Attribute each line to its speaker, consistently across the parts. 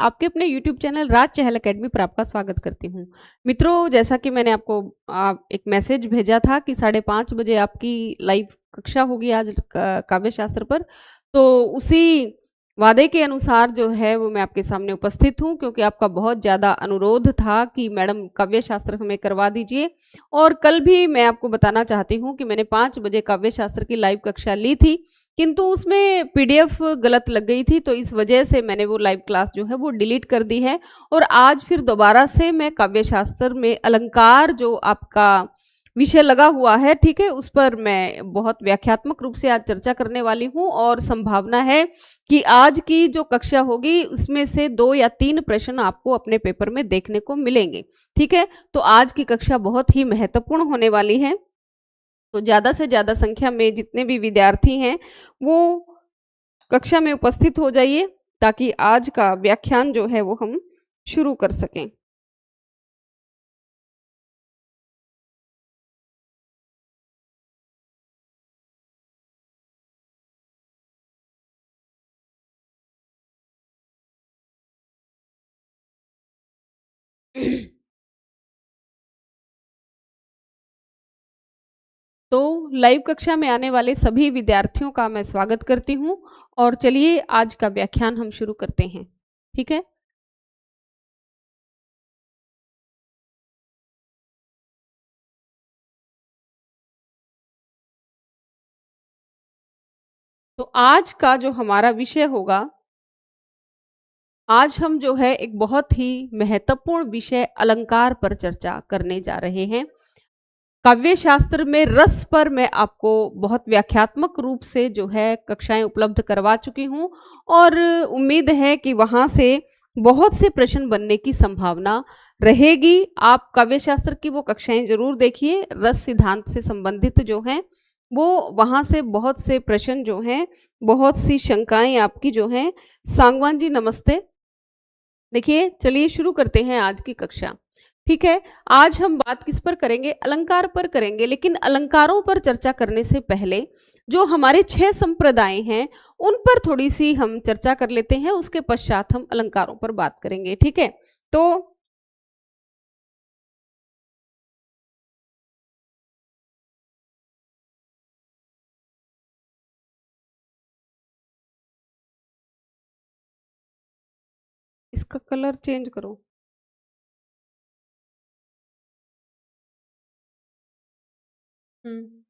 Speaker 1: आपके अपने YouTube channel राज चहल academy पर आपका स्वागत करती हूँ। मित्रों, जैसा कि मैंने आपको एक मैसेज भेजा था कि 5:30 बजे आपकी लाइव कक्षा होगी आज काव्य शास्त्र पर, तो उसी वादे के अनुसार जो है वो मैं आपके सामने उपस्थित हूँ, क्योंकि आपका बहुत ज़्यादा अनुरोध था कि मैडम काव्य शास्त्र हमें करवा दीजिए। और कल भी मैं आपको बताना चाहती हूँ कि मैंने 5 बजे काव्य शास्त्र की लाइव कक्षा ली थी, किंतु उसमें पीडीएफ गलत लग गई थी, तो इस वजह से मैंने वो लाइव क्लास जो है वो डिलीट कर दी है। और आज फिर दोबारा से मैं काव्य शास्त्र में अलंकार जो आपका विषय लगा हुआ है, ठीक है, उस पर मैं बहुत व्याख्यात्मक रूप से आज चर्चा करने वाली हूँ। और संभावना है कि आज की जो कक्षा होगी उसमें से 2 या 3 प्रश्न आपको अपने पेपर में देखने को मिलेंगे, ठीक है। तो आज की कक्षा बहुत ही महत्वपूर्ण होने वाली है, तो ज़्यादा से ज़्यादा संख्या में जितने भी विद्यार्थी हैं वो कक्षा में उपस्थित हो जाइए, ताकि आज का व्याख्यान जो है वो हम शुरू कर सकें। तो लाइव कक्षा में आने वाले सभी विद्यार्थियों का मैं स्वागत करती हूँ, और चलिए आज का व्याख्यान हम शुरू करते हैं, ठीक है। तो आज का जो हमारा विषय होगा, आज हम जो है एक बहुत ही महत्वपूर्ण विषय अलंकार पर चर्चा करने जा रहे हैं। काव्य शास्त्र में रस पर मैं आपको बहुत व्याख्यात्मक रूप से जो है कक्षाएं उपलब्ध करवा चुकी हूं, और उम्मीद है कि वहां से बहुत से प्रश्न बनने की संभावना रहेगी। आप काव्य शास्त्र की वो कक्षाएं जरूर देखिए, रस सिद्धांत से संबंधित जो हैं वो वहां से बहुत से प्रश्न जो हैं, बहुत सी शंकाएं आपकी जो हैं। सांगवान जी नमस्ते। देखिए, चलिए शुरू करते हैं आज की कक्षा, ठीक है। आज हम बात किस पर करेंगे? अलंकार पर करेंगे, लेकिन अलंकारों पर चर्चा करने से पहले जो हमारे 6 संप्रदाय हैं उन पर थोड़ी सी हम चर्चा कर लेते हैं, उसके पश्चात हम अलंकारों पर बात करेंगे, ठीक है। तो इसका कलर चेंज करो। हम्म।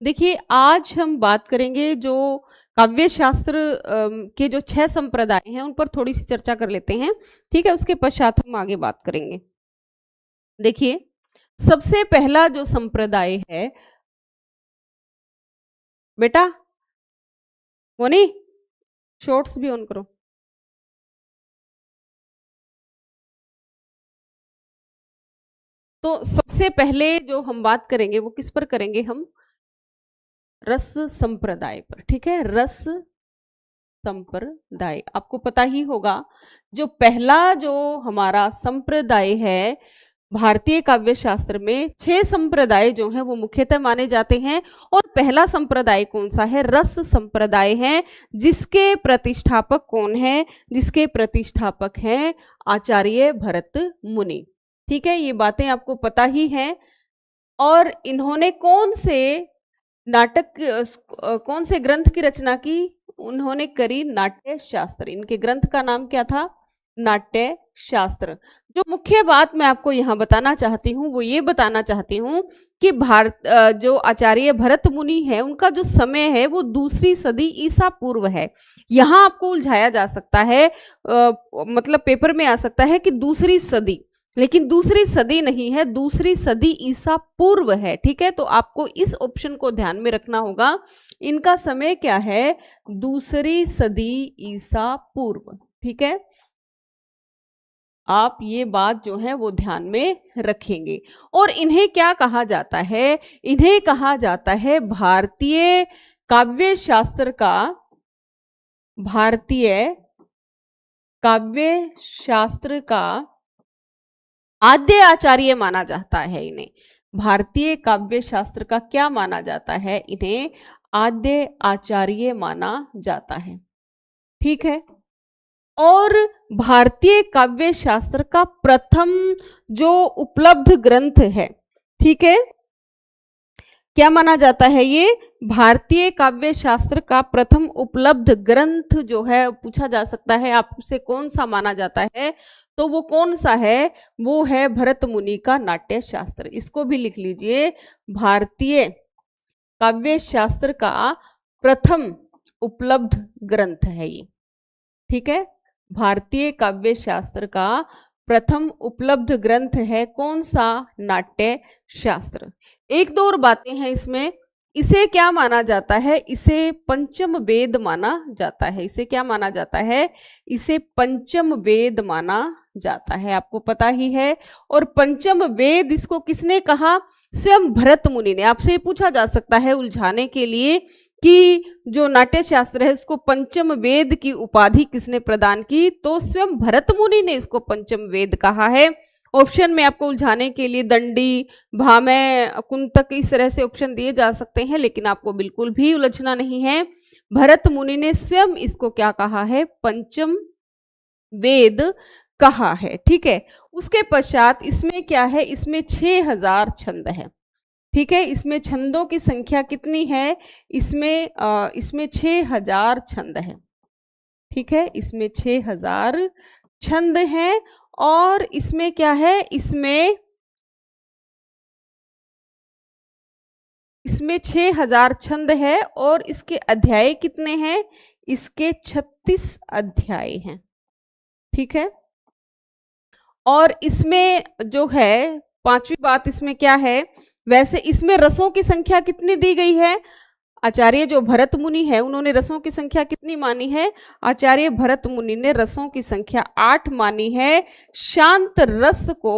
Speaker 1: देखिए, आज हम बात करेंगे जो काव्य शास्त्र के जो 6 संप्रदाय हैं उन पर थोड़ी सी चर्चा कर लेते हैं, ठीक है। उसके पश्चात हम आगे बात करेंगे। देखिए, सबसे पहला जो संप्रदाय है, बेटा मोनी शॉर्ट्स भी ऑन करो। तो सबसे पहले जो हम बात करेंगे वो किस पर करेंगे? हम रस संप्रदाय पर, ठीक है। रस संप्रदाय, आपको पता ही होगा, जो पहला जो हमारा संप्रदाय है भारतीय काव्य शास्त्र में, 6 संप्रदाय जो हैं वो मुख्यतः माने जाते हैं। और पहला संप्रदाय कौन सा है? रस संप्रदाय है, जिसके प्रतिष्ठापक कौन है? जिसके प्रतिष्ठापक हैं आचार्य भरत मुनि, ठीक है। ये बातें आपको पता ही हैं। और इन्होंने कौन से नाटक, कौन से ग्रंथ की रचना की? उन्होंने करी नाट्य शास्त्र। इनके ग्रंथ का नाम क्या था? नाट्य शास्त्र। जो मुख्य बात मैं आपको यहाँ बताना चाहती हूँ वो ये बताना चाहती हूँ कि जो आचार्य भरत मुनि है उनका जो समय है वो 2री सदी ईसा पूर्व है। यहाँ आपको उलझाया जा सकता है, मतलब पेपर में आ सकता है कि 2री सदी, लेकिन 2री सदी नहीं है, 2री सदी ईसा पूर्व है, ठीक है। तो आपको इस ऑप्शन को ध्यान में रखना होगा। इनका समय क्या है? 2री सदी ईसा पूर्व, ठीक है। आप ये बात जो है वो ध्यान में रखेंगे। और इन्हें क्या कहा जाता है? इन्हें कहा जाता है भारतीय काव्य शास्त्र का, भारतीय काव्य शास्त्र का आद्य आचार्य माना जाता है इन्हें। भारतीय काव्य शास्त्र का क्या माना जाता है? इन्हें आद्य आचार्य माना जाता है। ठीक है। और भारतीय काव्य शास्त्र का प्रथम जो उपलब्ध ग्रंथ है, ठीक है, क्या माना जाता है? ये भारतीय काव्य शास्त्र का प्रथम उपलब्ध ग्रंथ जो है, पूछा जा सकता है आपसे कौन सा माना जाता है, तो वो कौन सा है? वो है भरत मुनि का नाट्य शास्त्र। इसको भी लिख लीजिए, भारतीय काव्य शास्त्र का प्रथम उपलब्ध ग्रंथ है ये। ठीक है, भारतीय काव्य शास्त्र का प्रथम उपलब्ध ग्रंथ है कौन सा? नाट्य शास्त्र। एक दो और बातें हैं इसमें। इसे क्या माना जाता है? इसे पंचम वेद माना जाता है। इसे क्या माना जाता है? इसे पंचम वेद माना जाता है, आपको पता ही है। और पंचम वेद इसको किसने कहा? स्वयं भरत मुनि ने। आपसे ये पूछा जा सकता है उलझाने के लिए कि जो नाट्य शास्त्र है उसको पंचम वेद की उपाधि किसने प्रदान की? तो स्वयं भरत मुनि ने इसको पंचम वेद कहा है। ऑप्शन में आपको उलझाने के लिए दंडी, भामह, कुंतक, इस तरह से ऑप्शन दिए जा सकते हैं, लेकिन आपको बिल्कुल भी उलझना नहीं है। भरत मुनि ने स्वयं इसको क्या कहा है? पंचम वेद कहा है। ठीक है। उसके पश्चात इसमें क्या है? इसमें 6000 छंद है। ठीक है, इसमें छंदों की संख्या कितनी है? इसमें 6000 छंद है। ठीक है, इसमें 6000 छंद हैं। और इसमें क्या है? इसमें 6000 छंद है। और इसके अध्याय कितने हैं? इसके 36 अध्याय हैं। ठीक है। और इसमें जो है, पांचवी बात इसमें क्या है? वैसे इसमें रसों की संख्या कितनी दी गई है? आचार्य जो भरत मुनि है उन्होंने रसों की संख्या कितनी मानी है? आचार्य भरत मुनि ने रसों की संख्या 8 मानी है। शांत रस को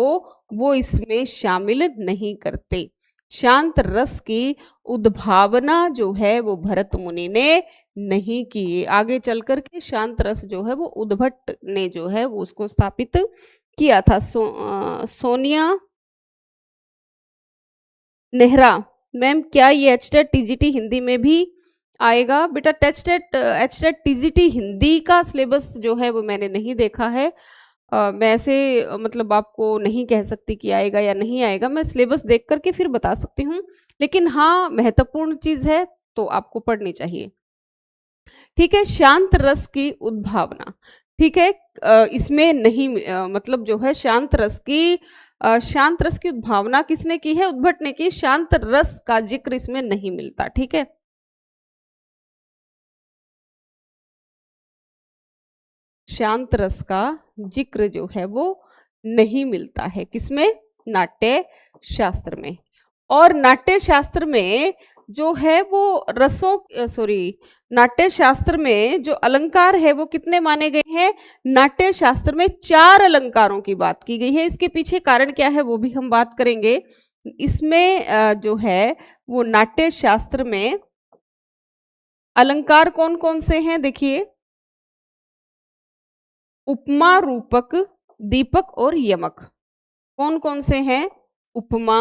Speaker 1: वो इसमें शामिल नहीं करते। शांत रस की उद्भावना जो है वो भरत मुनि ने नहीं की। आगे चल करके शांत रस जो है वो उद्भट ने जो है वो उसको स्थापित किया था। सोनिया नेहरा मैम, क्या ये एचटेट टीजीटी हिंदी में भी आएगा? बेटा एचटेट टीजीटी हिंदी का सिलेबस जो है वो मैंने नहीं देखा है। मैं ऐसे मतलब आपको नहीं कह सकती कि आएगा या नहीं आएगा। मैं सिलेबस देख करके फिर बता सकती हूँ, लेकिन हाँ महत्वपूर्ण चीज है तो आपको पढ़नी चाहिए। ठीक है, शांत रस की उद्भावना। ठीक है, इसमें नहीं मतलब जो है शांत रस की उद्भावना किसने की है? उद्भट ने की। शांत रस का जिक्र इसमें नहीं मिलता। ठीक है, शांत रस का जिक्र जो है वो नहीं मिलता है। किसमें? नाट्य शास्त्र में। और नाट्य शास्त्र में जो है वो नाट्य शास्त्र में जो अलंकार है वो कितने माने गए हैं? नाट्य शास्त्र में 4 अलंकारों की बात की गई है। इसके पीछे कारण क्या है वो भी हम बात करेंगे। इसमें जो है वो नाट्य शास्त्र में अलंकार कौन कौन से हैं? देखिए, उपमा, रूपक, दीपक और यमक। कौन कौन से हैं? उपमा,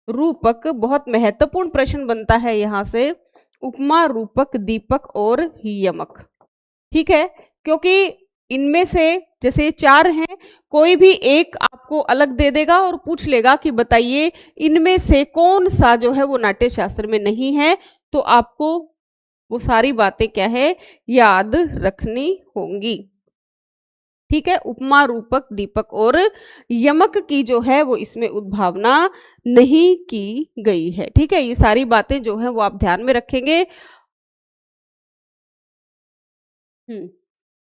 Speaker 1: रूपक, बहुत महत्वपूर्ण प्रश्न बनता है यहां से। उपमा, रूपक, दीपक और यमक। ठीक है, क्योंकि इनमें से जैसे 4 हैं, कोई भी एक आपको अलग दे देगा और पूछ लेगा कि बताइए इनमें से कौन सा जो है वो नाट्य शास्त्र में नहीं है, तो आपको वो सारी बातें क्या है? याद रखनी होंगी। ठीक है, उपमा, रूपक, दीपक और यमक की जो है वो इसमें उद्भावना नहीं की गई है। ठीक है, ये सारी बातें जो है वो आप ध्यान में रखेंगे।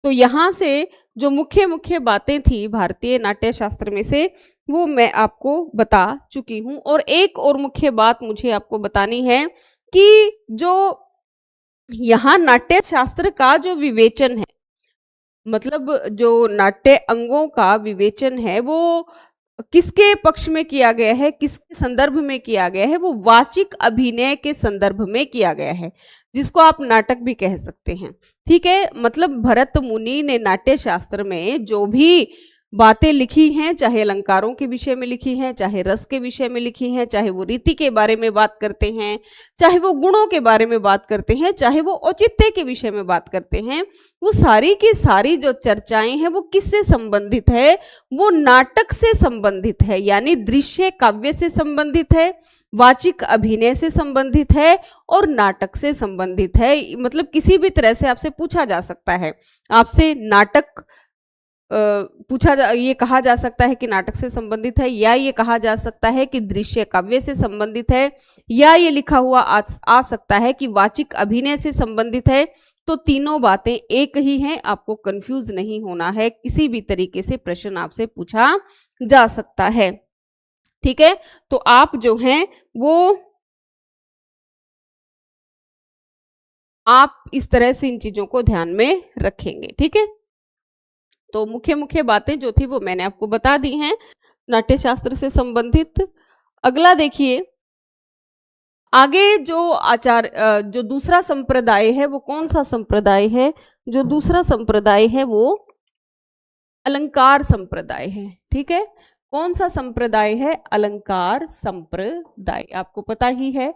Speaker 1: तो यहां से जो मुख्य मुख्य बातें थी भारतीय नाट्य शास्त्र में से वो मैं आपको बता चुकी हूं। और एक और मुख्य बात मुझे आपको बतानी है कि जो यहाँ नाट्य शास्त्र का जो विवेचन है, मतलब जो नाट्य अंगों का विवेचन है वो किसके पक्ष में किया गया है, किसके संदर्भ में किया गया है, वो वाचिक अभिनय के संदर्भ में किया गया है, जिसको आप नाटक भी कह सकते हैं। ठीक है, मतलब भरत मुनि ने नाट्य शास्त्र में जो भी बातें लिखी हैं, चाहे अलंकारों के विषय में लिखी हैं, चाहे रस के विषय में लिखी हैं, चाहे वो रीति के बारे में बात करते हैं, चाहे वो गुणों के बारे में बात करते हैं, चाहे वो औचित्य के विषय में बात करते हैं, वो सारी की सारी जो चर्चाएं हैं वो किससे संबंधित है, वो नाटक से संबंधित है, यानी दृश्य काव्य से संबंधित है, वाचिक अभिनय से संबंधित है और नाटक से संबंधित है। मतलब किसी भी तरह से आपसे पूछा जा सकता है, आपसे नाटक ये कहा जा सकता है कि नाटक से संबंधित है, या ये कहा जा सकता है कि दृश्य काव्य से संबंधित है, या ये लिखा हुआ आ सकता है कि वाचिक अभिनय से संबंधित है। तो तीनों बातें एक ही हैं, आपको कंफ्यूज नहीं होना है, किसी भी तरीके से प्रश्न आपसे पूछा जा सकता है। ठीक है, तो आप जो हैं वो आप इस तरह से इन चीजों को ध्यान में रखेंगे। ठीक है, तो मुख्य मुख्य बातें जो थी वो मैंने आपको बता दी हैं नाट्य शास्त्र से संबंधित। अगला देखिए, आगे जो दूसरा संप्रदाय है वो कौन सा संप्रदाय है, जो दूसरा संप्रदाय है वो अलंकार संप्रदाय है। ठीक है, कौन सा संप्रदाय है, अलंकार संप्रदाय, आपको पता ही है।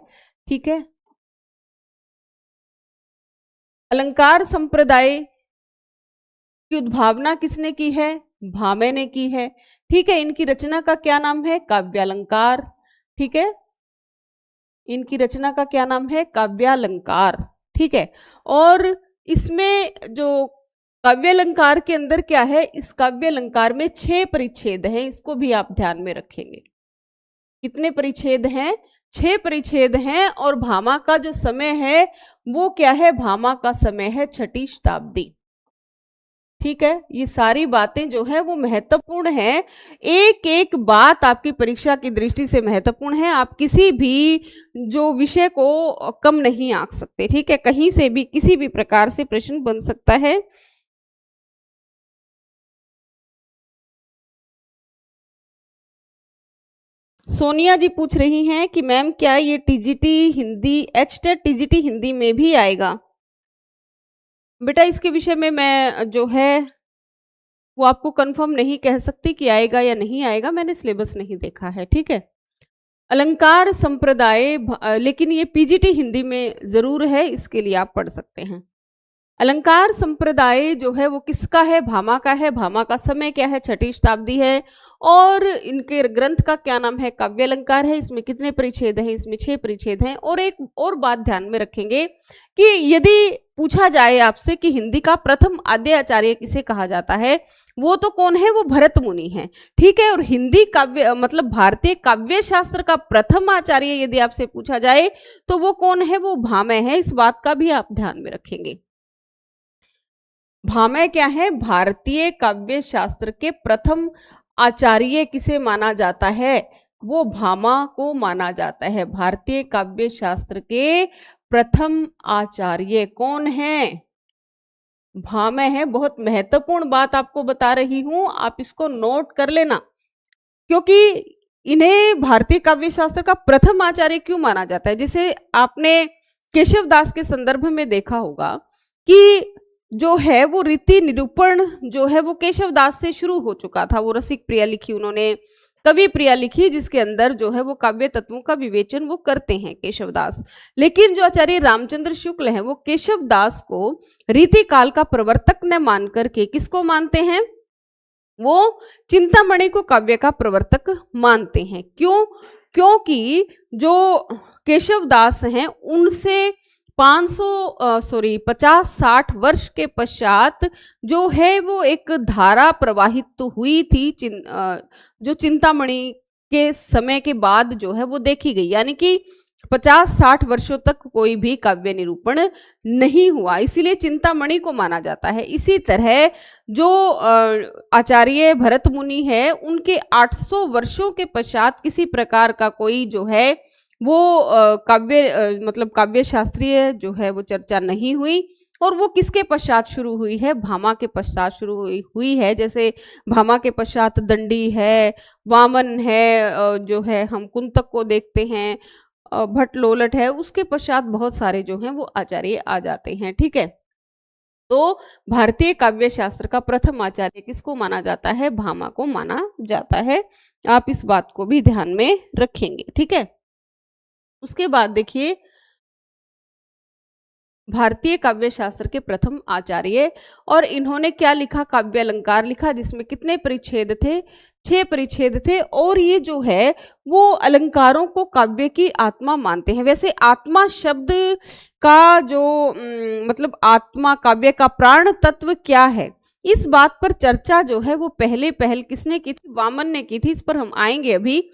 Speaker 1: ठीक है, अलंकार संप्रदाय की उद्भावना किसने की है, भामे ने की है। ठीक है, इनकी रचना का क्या नाम है, काव्यालंकार। ठीक है, इनकी रचना का क्या नाम है, काव्यालंकार। ठीक है, और इसमें जो काव्यालंकार के अंदर क्या है, इस काव्यालंकार में 6 परिच्छेद हैं, इसको भी आप ध्यान में रखेंगे। कितने परिच्छेद हैं, 6 परिच्छेद हैं। और भामा का जो समय है वो क्या है, भामा का समय है 6ठी शताब्दी। ठीक है, ये सारी बातें जो है वो महत्वपूर्ण है, एक एक बात आपकी परीक्षा की दृष्टि से महत्वपूर्ण है। आप किसी भी जो विषय को कम नहीं आंक सकते। ठीक है, कहीं से भी किसी भी प्रकार से प्रश्न बन सकता है। सोनिया जी पूछ रही हैं कि मैम क्या ये TGT Hindi, HTET TGT Hindi में भी आएगा? बेटा इसके विषय में मैं जो है वो आपको कंफर्म नहीं कह सकती कि आएगा या नहीं आएगा, मैंने सिलेबस नहीं देखा है। ठीक है, अलंकार संप्रदाय, लेकिन ये पीजीटी हिंदी में जरूर है, इसके लिए आप पढ़ सकते हैं। अलंकार संप्रदाय जो है वो किसका है, भामा का है। भामा का समय क्या है, 6ठी शताब्दी है। और इनके ग्रंथ का क्या नाम है, काव्यालंकार है। इसमें कितने परिच्छेद हैं, इसमें 6 परिच्छेद हैं। और एक और बात ध्यान में रखेंगे कि यदि पूछा जाए आपसे कि हिंदी का प्रथम आद्य आचार्य किसे कहा जाता है, वो तो कौन है, वो भरत मुनि है। ठीक है, और हिंदी काव्य मतलब भारतीय काव्य शास्त्र का प्रथम आचार्य यदि आपसे पूछा जाए तो वो कौन है, वो भामह है। इस बात का भी आप ध्यान में रखेंगे। भामह क्या है, भारतीय काव्य शास्त्र के प्रथम आचार्य किसे माना जाता है, वो भामा को माना जाता है। भारतीय काव्य शास्त्र के प्रथम आचार्य कौन है, भामह है। बहुत महत्वपूर्ण बात आपको बता रही हूं, आप इसको नोट कर लेना, क्योंकि इन्हें भारतीय काव्य शास्त्र का प्रथम आचार्य क्यों माना जाता है। जैसे आपने केशव दास के संदर्भ में देखा होगा कि जो है वो रीति निरूपण जो है वो केशव दास से शुरू हो चुका था। वो रसिक प्रिया लिखी उन्होंने, कवि प्रिया लिखी, जिसके अंदर जो है वो काव्य तत्वों का विवेचन वो करते हैं केशव दास। लेकिन जो आचार्य रामचंद्र शुक्ल हैं वो केशव दास को रीति काल का प्रवर्तक न मान करके किसको मानते हैं, वो चिंतामणि को काव्य का प्रवर्तक मानते हैं। क्यों, क्योंकि जो केशव दास हैं उनसे 50-60 वर्ष के पश्चात जो है वो एक धारा प्रवाहित तो हुई थी जो चिंतामणि के समय के बाद जो है वो देखी गई, यानी कि 50-60 वर्षों तक कोई भी काव्य निरूपण नहीं हुआ, इसीलिए चिंतामणि को माना जाता है। इसी तरह जो आचार्य भरत मुनि है उनके 800 वर्षों के पश्चात किसी प्रकार का कोई जो है वो काव्य मतलब काव्य शास्त्रीय जो है वो चर्चा नहीं हुई, और वो किसके पश्चात शुरू हुई है? भामा के पश्चात शुरू हुई है। जैसे भामा के पश्चात दंडी है, वामन है, जो है हम कुंतक को देखते हैं, भट्ट लोलट है, उसके पश्चात बहुत सारे जो हैं वो आचार्य आ जाते हैं। ठीक है, तो भारतीय काव्य शास्त्र का प्रथम आचार्य किसको माना जाता है? भामा को माना जाता है। आप इस बात को भी ध्यान में रखेंगे। ठीक है, उसके बाद देखिए भारतीय काव्य शास्त्र के प्रथम आचार्य, और इन्होंने क्या लिखा? काव्य अलंकार लिखा, जिसमें कितने परिच्छेद थे? 6 परिच्छेद थे। और ये जो है वो अलंकारों को काव्य की आत्मा मानते हैं। वैसे आत्मा शब्द का जो मतलब आत्मा, काव्य का प्राण तत्व क्या है, इस बात पर चर्चा जो है वो पहल किसने की थी? वामन ने की थी। इस पर हम आएंगे अभी।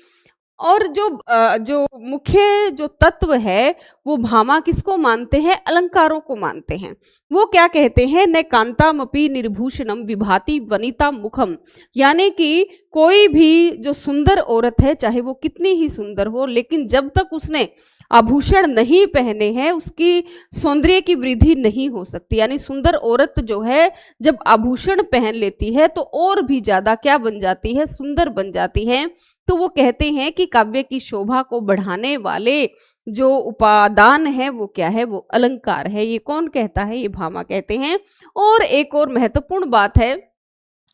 Speaker 1: और जो मुख्य जो तत्व है वो भामा किसको मानते हैं? अलंकारों को मानते हैं। वो क्या कहते हैं? न कांतामपि निर्भूषणम विभाति वनिता मुखम, यानी कि कोई भी जो सुंदर औरत है, चाहे वो कितनी ही सुंदर हो, लेकिन जब तक उसने आभूषण नहीं पहने हैं उसकी सौंदर्य की वृद्धि नहीं हो सकती। यानी सुंदर औरत जो है जब आभूषण पहन लेती है तो और भी ज्यादा क्या बन जाती है? सुंदर बन जाती है। तो वो कहते हैं कि काव्य की शोभा को बढ़ाने वाले जो उपादान है वो क्या है? वो अलंकार है। ये कौन कहता है? ये भामा कहते हैं। और एक और महत्वपूर्ण बात है,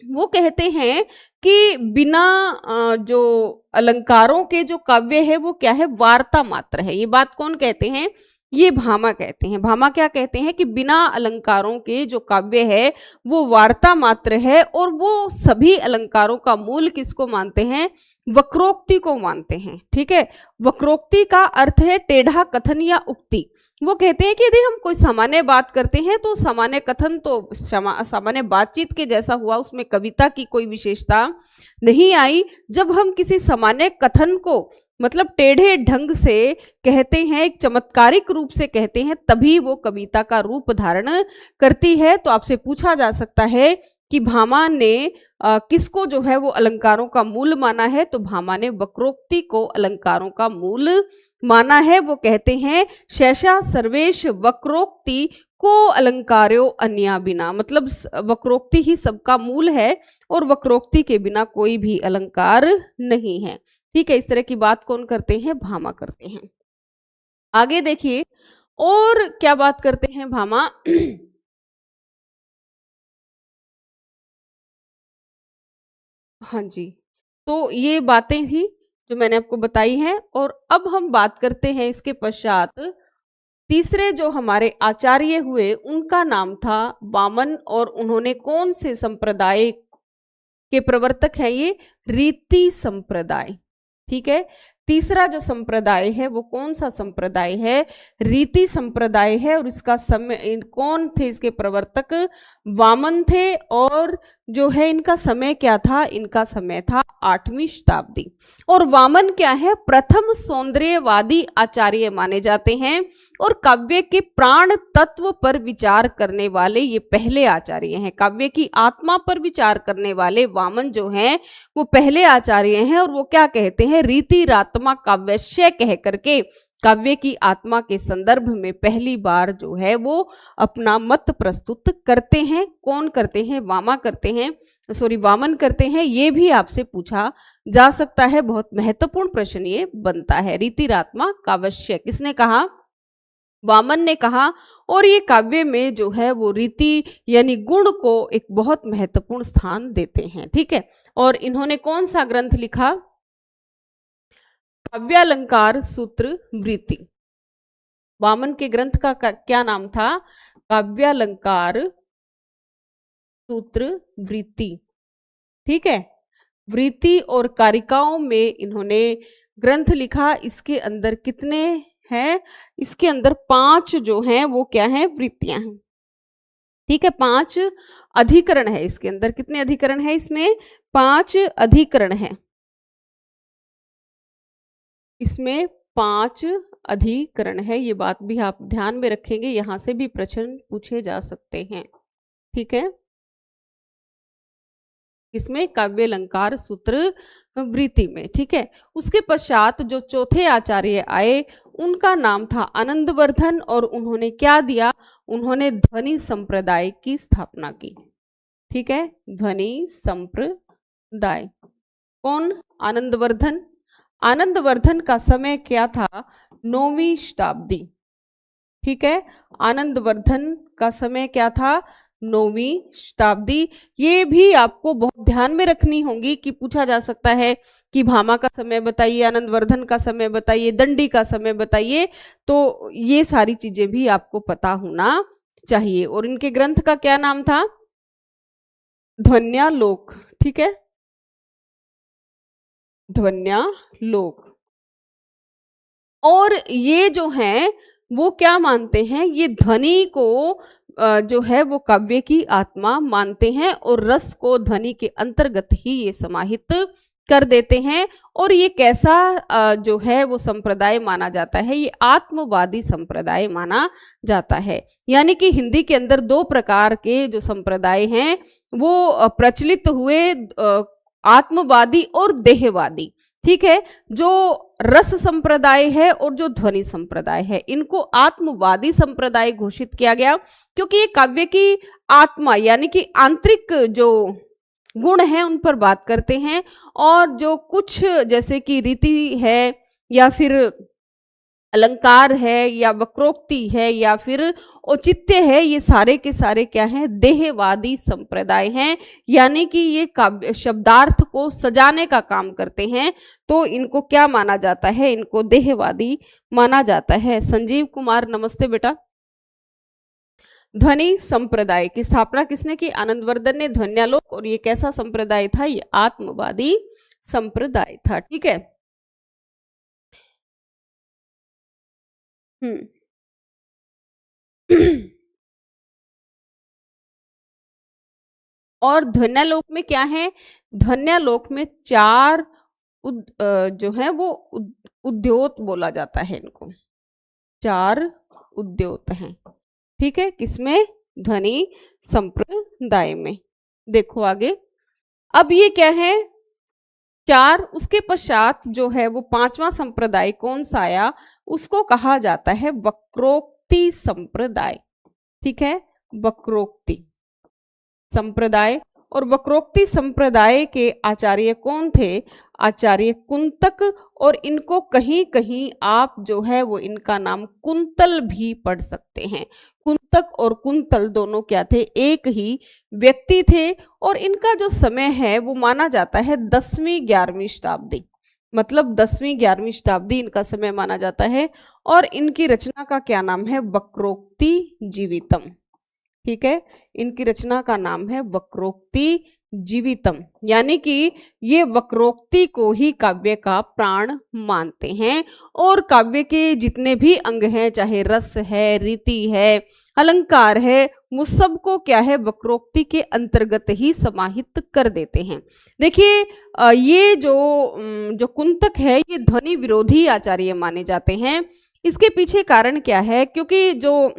Speaker 1: वो कहते हैं कि बिना जो अलंकारों के जो काव्य है वो क्या है? वार्ता मात्र है। ये बात कौन कहते हैं? ये भामा कहते हैं। भामा क्या कहते हैं? कि बिना अलंकारों के जो काव्य है वो वार्ता मात्र है। और वो सभी अलंकारों का मूल किसको मानते हैं? वक्रोक्ति को मानते हैं। ठीक है, वक्रोक्ति का अर्थ है टेढ़ा कथन या उक्ति। वो कहते हैं कि यदि हम कोई सामान्य बात करते हैं तो सामान्य कथन तो सामान्य बातचीत के जैसा हुआ, उसमें कविता की कोई विशेषता नहीं आई। जब हम किसी सामान्य कथन को मतलब टेढ़े ढंग से कहते हैं, एक चमत्कारिक रूप से कहते हैं, तभी वो कविता का रूप धारण करती है। तो आपसे पूछा जा सकता है कि भामा ने किसको जो है वो अलंकारों का मूल माना है? तो भामा ने वक्रोक्ति को अलंकारों का मूल माना है। वो कहते हैं शेषा सर्वेश वक्रोक्ति को अलंकारो अन्या बिना, मतलब वक्रोक्ति ही सबका मूल है और वक्रोक्ति के बिना कोई भी अलंकार नहीं है। ठीक है, इस तरह की बात कौन करते हैं? भामा करते हैं। आगे देखिए और क्या बात करते हैं भामा? हाँ जी, तो ये बातें थी जो मैंने आपको बताई हैं। और अब हम बात करते हैं इसके पश्चात तीसरे जो हमारे आचार्य हुए, उनका नाम था वामन। और उन्होंने कौन से संप्रदाय के प्रवर्तक है? ये रीति संप्रदाय। ठीक है, तीसरा जो संप्रदाय है वो कौन सा संप्रदाय है? रीति संप्रदाय है। और इसका समय कौन थे? इसके प्रवर्तक वामन थे। और जो है इनका समय क्या था? इनका समय था 8वीं शताब्दी। और वामन क्या है? प्रथम सौंदर्यवादी आचार्य माने जाते हैं और काव्य के प्राण तत्व पर विचार करने वाले ये पहले आचार्य हैं। काव्य की आत्मा पर विचार करने वाले वामन जो हैं वो पहले आचार्य हैं। और वो क्या कहते हैं? रीतिरात्मा काव्यस्य कह करके काव्य की आत्मा के संदर्भ में पहली बार जो है वो अपना मत प्रस्तुत करते हैं। कौन करते हैं? वामा करते हैं, सॉरी वामन करते हैं। ये भी आपसे पूछा जा सकता है, बहुत महत्वपूर्ण प्रश्न ये बनता है। रीतिरात्मा काव्यस्य किसने कहा? वामन ने कहा। और ये काव्य में जो है वो रीति यानी गुण को एक बहुत महत्वपूर्ण स्थान देते हैं। ठीक है, और इन्होंने कौन सा ग्रंथ लिखा? काव्यालंकार सूत्र वृत्ति। वामन के ग्रंथ का क्या नाम था? काव्यालंकार सूत्र वृत्ति। ठीक है, वृत्ति और कारिकाओं में इन्होंने ग्रंथ लिखा। इसके अंदर कितने हैं? इसके अंदर 5 जो हैं वो क्या हैं? वृत्तियां हैं। ठीक है, 5 अधिकरण है इसके अंदर। कितने अधिकरण है इसमें? 5 अधिकरण है इसमें। 5 अधिकरण है, ये बात भी आप ध्यान में रखेंगे, यहां से भी प्रश्न पूछे जा सकते हैं। ठीक है, इसमें काव्य अलंकार सूत्र वृत्ति में। ठीक है, उसके पश्चात जो चौथे आचार्य आए उनका नाम था आनंदवर्धन और उन्होंने क्या दिया, उन्होंने ध्वनि संप्रदाय की स्थापना की। ठीक है, ध्वनि संप्रदाय। कौन? आनंदवर्धन। आनंदवर्धन का समय क्या था? 9वीं शताब्दी। ठीक है, आनंदवर्धन का समय क्या था? 9वीं शताब्दी। ये भी आपको बहुत ध्यान में रखनी होगी कि पूछा जा सकता है कि भामा का समय बताइए, आनंदवर्धन का समय बताइए, दंडी का समय बताइए, तो ये सारी चीजें भी आपको पता होना चाहिए। और इनके ग्रंथ का क्या नाम था? ध्वन्यालोक। ठीक है, ध्वन्यालोक। और ये जो हैं वो क्या मानते हैं, ये ध्वनि को जो है वो काव्य की आत्मा मानते हैं और रस को ध्वनि के अंतर्गत ही ये समाहित कर देते हैं। और ये कैसा जो है वो संप्रदाय माना जाता है? ये आत्मवादी संप्रदाय माना जाता है। यानी कि हिंदी के अंदर दो प्रकार के जो संप्रदाय हैं वो प्रचलित हुए, आत्मवादी और देहवादी। ठीक है, जो रस संप्रदाय है और जो ध्वनि संप्रदाय है, इनको आत्मवादी संप्रदाय घोषित किया गया क्योंकि ये काव्य की आत्मा यानी कि आंतरिक जो गुण है उन पर बात करते हैं। और जो कुछ जैसे कि रीति है या फिर अलंकार है या वक्रोक्ति है या फिर औचित्य है, ये सारे के सारे क्या हैं? देहवादी संप्रदाय हैं। यानी कि ये काव्य शब्दार्थ को सजाने का काम करते हैं, तो इनको क्या माना जाता है? इनको देहवादी माना जाता है। संजीव कुमार, नमस्ते बेटा। ध्वनि संप्रदाय की स्थापना किसने की? आनंदवर्धन ने, ध्वन्यालोक। और ये कैसा संप्रदाय था? ये आत्मवादी संप्रदाय था। ठीक है। और ध्वन्यालोक में क्या है? ध्वन्यालोक में चार जो है वो उद्योत बोला जाता है इनको। चार उद्योत हैं। ठीक है, किसमें? ध्वनि संप्रदाय में। देखो आगे, अब ये क्या है? चार। उसके पश्चात जो है वो पांचवा संप्रदाय कौन सा आया? उसको कहा जाता है वक्रोक्ति संप्रदाय। ठीक है, वक्रोक्ति संप्रदाय। और वक्रोक्ति संप्रदाय के आचार्य कौन थे? आचार्य कुंतक। और इनको कहीं कहीं आप जो है वो इनका नाम कुंतल भी पढ़ सकते हैं। कुंतक और कुंतल दोनों क्या थे? एक ही व्यक्ति थे। और इनका जो समय है वो माना जाता है 10वीं 11वीं शताब्दी, मतलब 10वीं 11वीं शताब्दी इनका समय माना जाता है। और इनकी रचना का क्या नाम है? वक्रोक्ति जीवितम। ठीक है, इनकी रचना का नाम है वक्रोक्ति जीवितम। यानी कि ये वक्रोक्ति को ही काव्य का प्राण मानते हैं। और काव्य के जितने भी अंग हैं, चाहे रस है, रीति है, अलंकार है, वो सबको क्या है? वक्रोक्ति के अंतर्गत ही समाहित कर देते हैं। देखिए, ये जो कुंतक है ये ध्वनि विरोधी आचार्य माने जाते हैं। इसके पीछे कारण क्या है? क्योंकि जो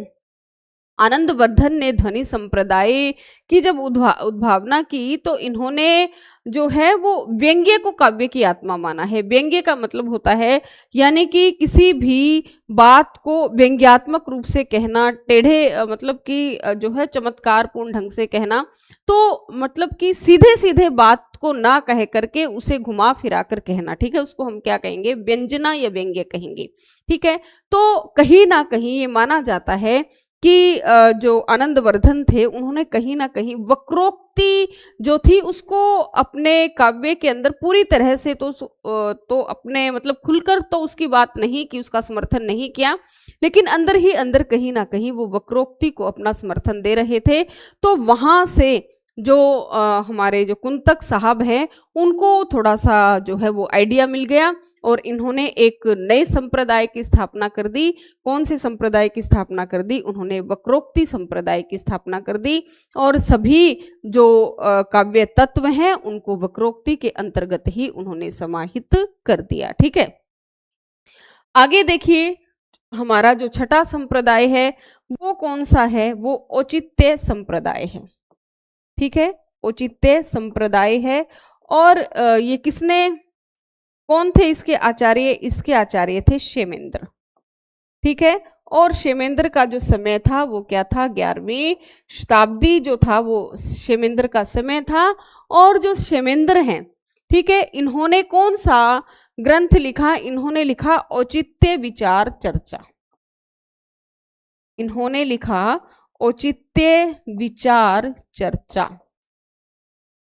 Speaker 1: आनंदवर्धन ने ध्वनि संप्रदाय की जब उद्भावना की तो इन्होंने जो है वो व्यंग्य को काव्य की आत्मा माना है। व्यंग्य का मतलब होता है यानी कि किसी भी बात को व्यंग्यात्मक रूप से कहना, टेढ़े मतलब कि जो है चमत्कारपूर्ण ढंग से कहना। तो मतलब कि सीधे सीधे बात को ना कह करके उसे घुमा फिरा कर कहना। ठीक है, उसको हम क्या कहेंगे? व्यंजना या व्यंग्य कहेंगे। ठीक है, तो कहीं ना कहीं ये माना जाता है कि जो आनंदवर्धन थे उन्होंने कहीं ना कहीं वक्रोक्ति जो थी उसको अपने काव्य के अंदर पूरी तरह से तो अपने मतलब खुलकर तो उसकी बात नहीं की, उसका समर्थन नहीं किया, लेकिन अंदर ही अंदर कहीं ना कहीं वो वक्रोक्ति को अपना समर्थन दे रहे थे। तो वहां से जो हमारे जो कुंतक साहब हैं उनको थोड़ा सा जो है वो आइडिया मिल गया और इन्होंने एक नए संप्रदाय की स्थापना कर दी। कौन से संप्रदाय की स्थापना कर दी? उन्होंने वक्रोक्ति संप्रदाय की स्थापना कर दी और सभी जो काव्य तत्व हैं उनको वक्रोक्ति के अंतर्गत ही उन्होंने समाहित कर दिया। ठीक है, आगे देखिए, हमारा जो छठा संप्रदाय है वो कौन सा है? वो औचित्य संप्रदाय है। ठीक है, औचित्य संप्रदाय है। और ये किसने, कौन थे इसके आचार्य? इसके आचार्य थे क्षेमेंद्र। ठीक है। और क्षेमेंद्र का जो समय था वो क्या था, 11वीं शताब्दी जो था वो क्षेमेंद्र का समय था। और जो क्षेमेंद्र हैं, ठीक है, इन्होंने कौन सा ग्रंथ लिखा, इन्होंने लिखा औचित्य विचार चर्चा। इन्होंने लिखा औचित्य विचार चर्चा,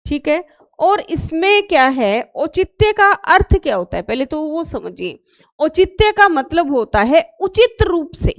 Speaker 1: ठीक है। और इसमें क्या है, औचित्य का अर्थ क्या होता है, पहले तो वो समझिए। औचित्य का मतलब होता है उचित रूप से,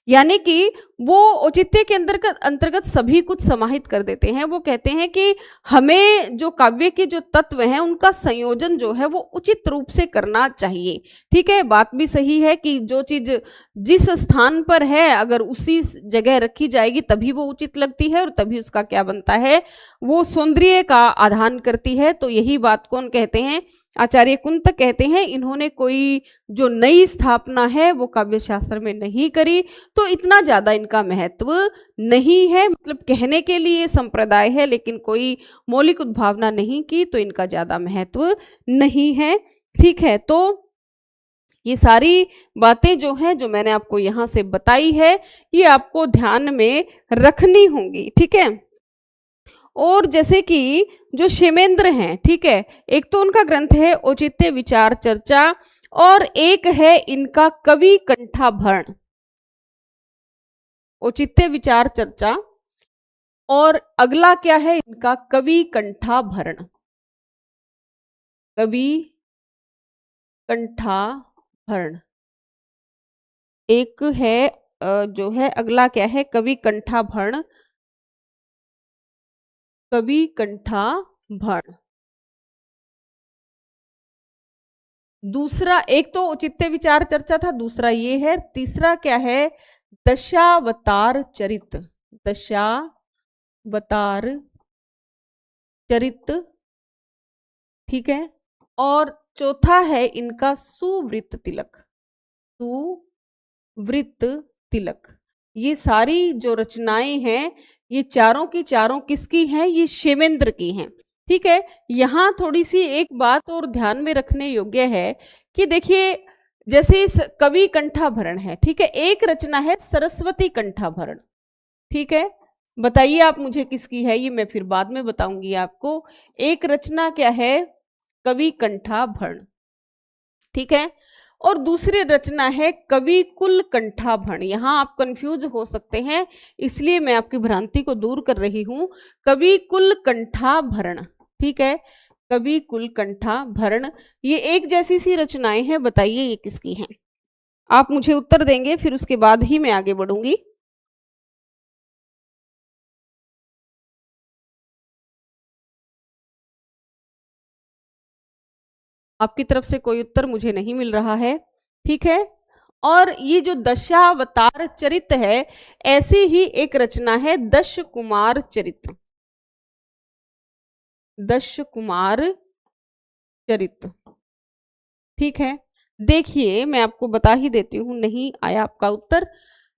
Speaker 1: यानी कि वो औचित्य के अंतर्गत अंतर्गत सभी कुछ समाहित कर देते हैं। वो कहते हैं कि हमें जो काव्य के जो तत्व हैं उनका संयोजन जो है वो उचित रूप से करना चाहिए, ठीक है। बात भी सही है कि जो चीज जिस स्थान पर है अगर उसी जगह रखी जाएगी तभी वो उचित लगती है और तभी उसका क्या बनता है, वो सौंदर्य का आधान करती है। तो यही बात कौन कहते हैं, आचार्य कुंतक कहते हैं। इन्होंने कोई जो नई स्थापना है वो काव्य शास्त्र में नहीं करी, तो इतना ज्यादा इनका महत्व नहीं है। मतलब कहने के लिए संप्रदाय है लेकिन कोई मौलिक उद्भावना नहीं की, तो इनका ज्यादा महत्व नहीं है, ठीक है। तो ये सारी बातें जो हैं जो मैंने आपको यहाँ से बताई है ये आपको ध्यान में रखनी होंगी, ठीक है। और जैसे कि जो क्षेमेंद्र हैं, ठीक है, एक तो उनका ग्रंथ है औचित्य विचार चर्चा और एक है इनका कवि कंठाभरण। औचित्य विचार चर्चा और अगला क्या है इनका कवि कंठाभरण। कवि कंठाभरण एक है, जो है अगला क्या है कवि कंठाभरण। कवि कंठाभरण दूसरा, एक तो औचित्य विचार चर्चा था, दूसरा ये है, तीसरा क्या है दशावतार चरित। दशावतार चरित, ठीक है। और चौथा है इनका सुवृत्त तिलक। सुवृत्त तिलक। ये सारी जो रचनाएं हैं ये चारों की चारों किसकी हैं, ये क्षेमेंद्र की हैं, ठीक है। यहाँ थोड़ी सी एक बात और ध्यान में रखने योग्य है कि देखिए जैसे इस कवि कंठाभरण है, ठीक है, एक रचना है सरस्वती कंठाभरण, ठीक है। बताइए आप मुझे किसकी है, ये मैं फिर बाद में बताऊंगी आपको। एक रचना क्या है कवि कंठाभरण, ठीक है। और दूसरी रचना है कवि कुल कंठाभरण। यहां आप कंफ्यूज हो सकते हैं इसलिए मैं आपकी भ्रांति को दूर कर रही हूं। कवि कुल कंठाभरण, ठीक है, कवि कुल कंठाभरण, ये एक जैसी सी रचनाएं हैं, बताइए ये किसकी हैं। आप मुझे उत्तर देंगे फिर उसके बाद ही मैं आगे बढ़ूंगी। आपकी तरफ से कोई उत्तर मुझे नहीं मिल रहा है, ठीक है। और ये जो दशावतार चरित है ऐसी ही एक रचना है दश कुमार चरित। दश कुमार चरित, ठीक है। देखिए मैं आपको बता ही देती हूं, नहीं आया आपका उत्तर।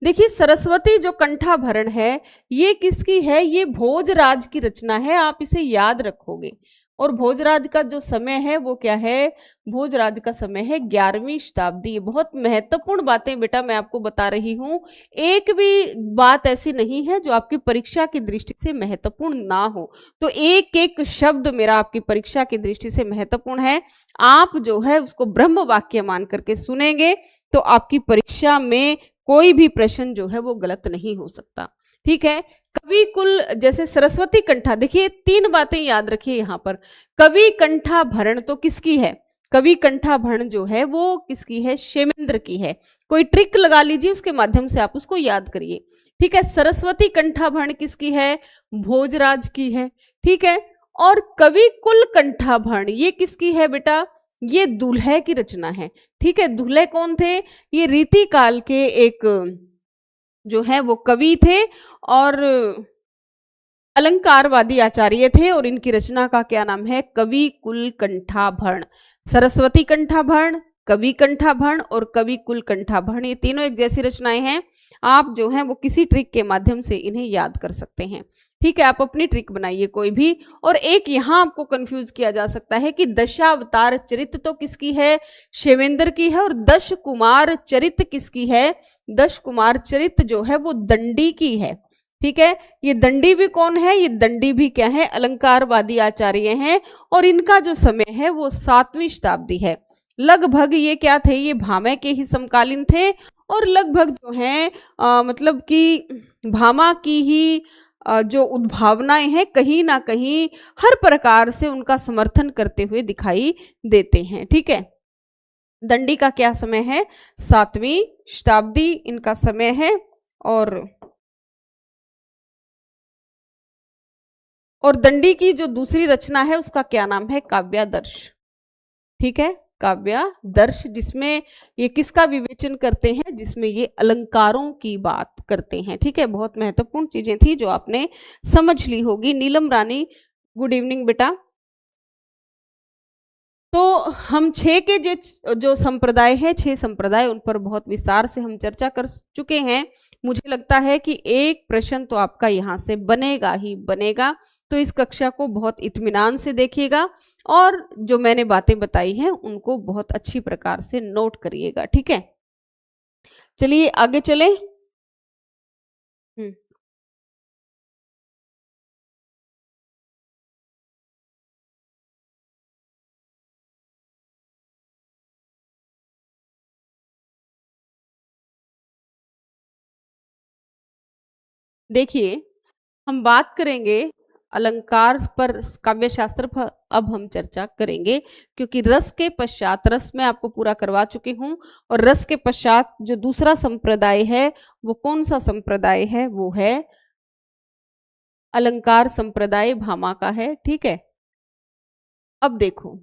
Speaker 1: देखिए सरस्वती जो कंठाभरण है ये किसकी है, ये भोजराज की रचना है, आप इसे याद रखोगे। और भोजराज का जो समय है वो क्या है, भोजराज का समय है 11वीं शताब्दी। ये बहुत महत्वपूर्ण बातें बेटा मैं आपको बता रही हूँ, एक भी बात ऐसी नहीं है जो आपकी परीक्षा की दृष्टि से महत्वपूर्ण ना हो। तो एक एक शब्द मेरा आपकी परीक्षा की दृष्टि से महत्वपूर्ण है। आप जो है उसको ब्रह्म वाक्य मान करके सुनेंगे तो आपकी परीक्षा में कोई भी प्रश्न जो है वो गलत नहीं हो सकता, ठीक है। कवि कुल जैसे सरस्वती कंठा, देखिए तीन बातें याद रखिए यहाँ पर। कवि कंठाभरण तो किसकी है, कवि कंठाभरण जो है वो किसकी है, क्षेमेंद्र की है। कोई ट्रिक लगा लीजिए उसके माध्यम से आप उसको याद करिए, ठीक है। सरस्वती कंठाभरण किसकी है, भोजराज की है, ठीक है। और कवि कुल कंठाभरण ये किसकी है बेटा, ये दुल्हे की रचना है, ठीक है। दुल्हे कौन थे, ये रीति काल के एक जो है वो कवि थे और अलंकारवादी आचार्य थे और इनकी रचना का क्या नाम है, कवि कुल कंठाभरण। सरस्वती कंठाभरण, कवि कंठाभरण और कवि कुल कंठाभरण, ये तीनों एक जैसी रचनाएं हैं। आप जो हैं वो किसी ट्रिक के माध्यम से इन्हें याद कर सकते हैं। ठीक है, आप अपनी ट्रिक बनाइए कोई भी। और एक यहाँ आपको कंफ्यूज किया जा सकता है कि दशावतार चरित तो किसकी है, शिवेंद्र की है, और दश कुमार चरित किसकी है, दश कुमार चरित जो है वो दंडी की है। ठीक है, ये दंडी भी कौन है, ये दंडी भी क्या है, अलंकारवादी आचार्य हैं, और इनका जो समय है वो 7वीं शताब्दी है। लगभग ये क्या थे, ये भामा के ही समकालीन थे, और लगभग जो है मतलब कि भामा की ही जो उद्भावनाएं हैं कहीं ना कहीं हर प्रकार से उनका समर्थन करते हुए दिखाई देते हैं। ठीक है, दंडी का क्या समय है, 7वीं शताब्दी इनका समय है। और दंडी की जो दूसरी रचना है उसका क्या नाम है, काव्यादर्श। ठीक है, काव्यादर्श, जिसमें ये किसका विवेचन करते हैं, जिसमें ये अलंकारों की बात करते हैं। ठीक है, बहुत महत्वपूर्ण चीजें थी जो आपने समझ ली होगी। नीलम रानी, गुड इवनिंग बेटा। तो हम 6 के जो संप्रदाय है, 6 संप्रदाय, उन पर बहुत विस्तार से हम चर्चा कर चुके हैं। मुझे लगता है कि एक प्रश्न तो आपका यहाँ से बनेगा ही बनेगा, तो इस कक्षा को बहुत इत्मीनान से देखिएगा और जो मैंने बातें बताई हैं उनको बहुत अच्छी प्रकार से नोट करिएगा। ठीक है, चलिए आगे चले। देखिए, हम बात करेंगे अलंकार पर, काव्य शास्त्र पर अब हम चर्चा करेंगे, क्योंकि रस के पश्चात, रस में आपको पूरा करवा चुकी हूं, और रस के पश्चात जो दूसरा संप्रदाय है वो कौन सा संप्रदाय है, वो है अलंकार संप्रदाय, भामा का है। ठीक है, अब देखो,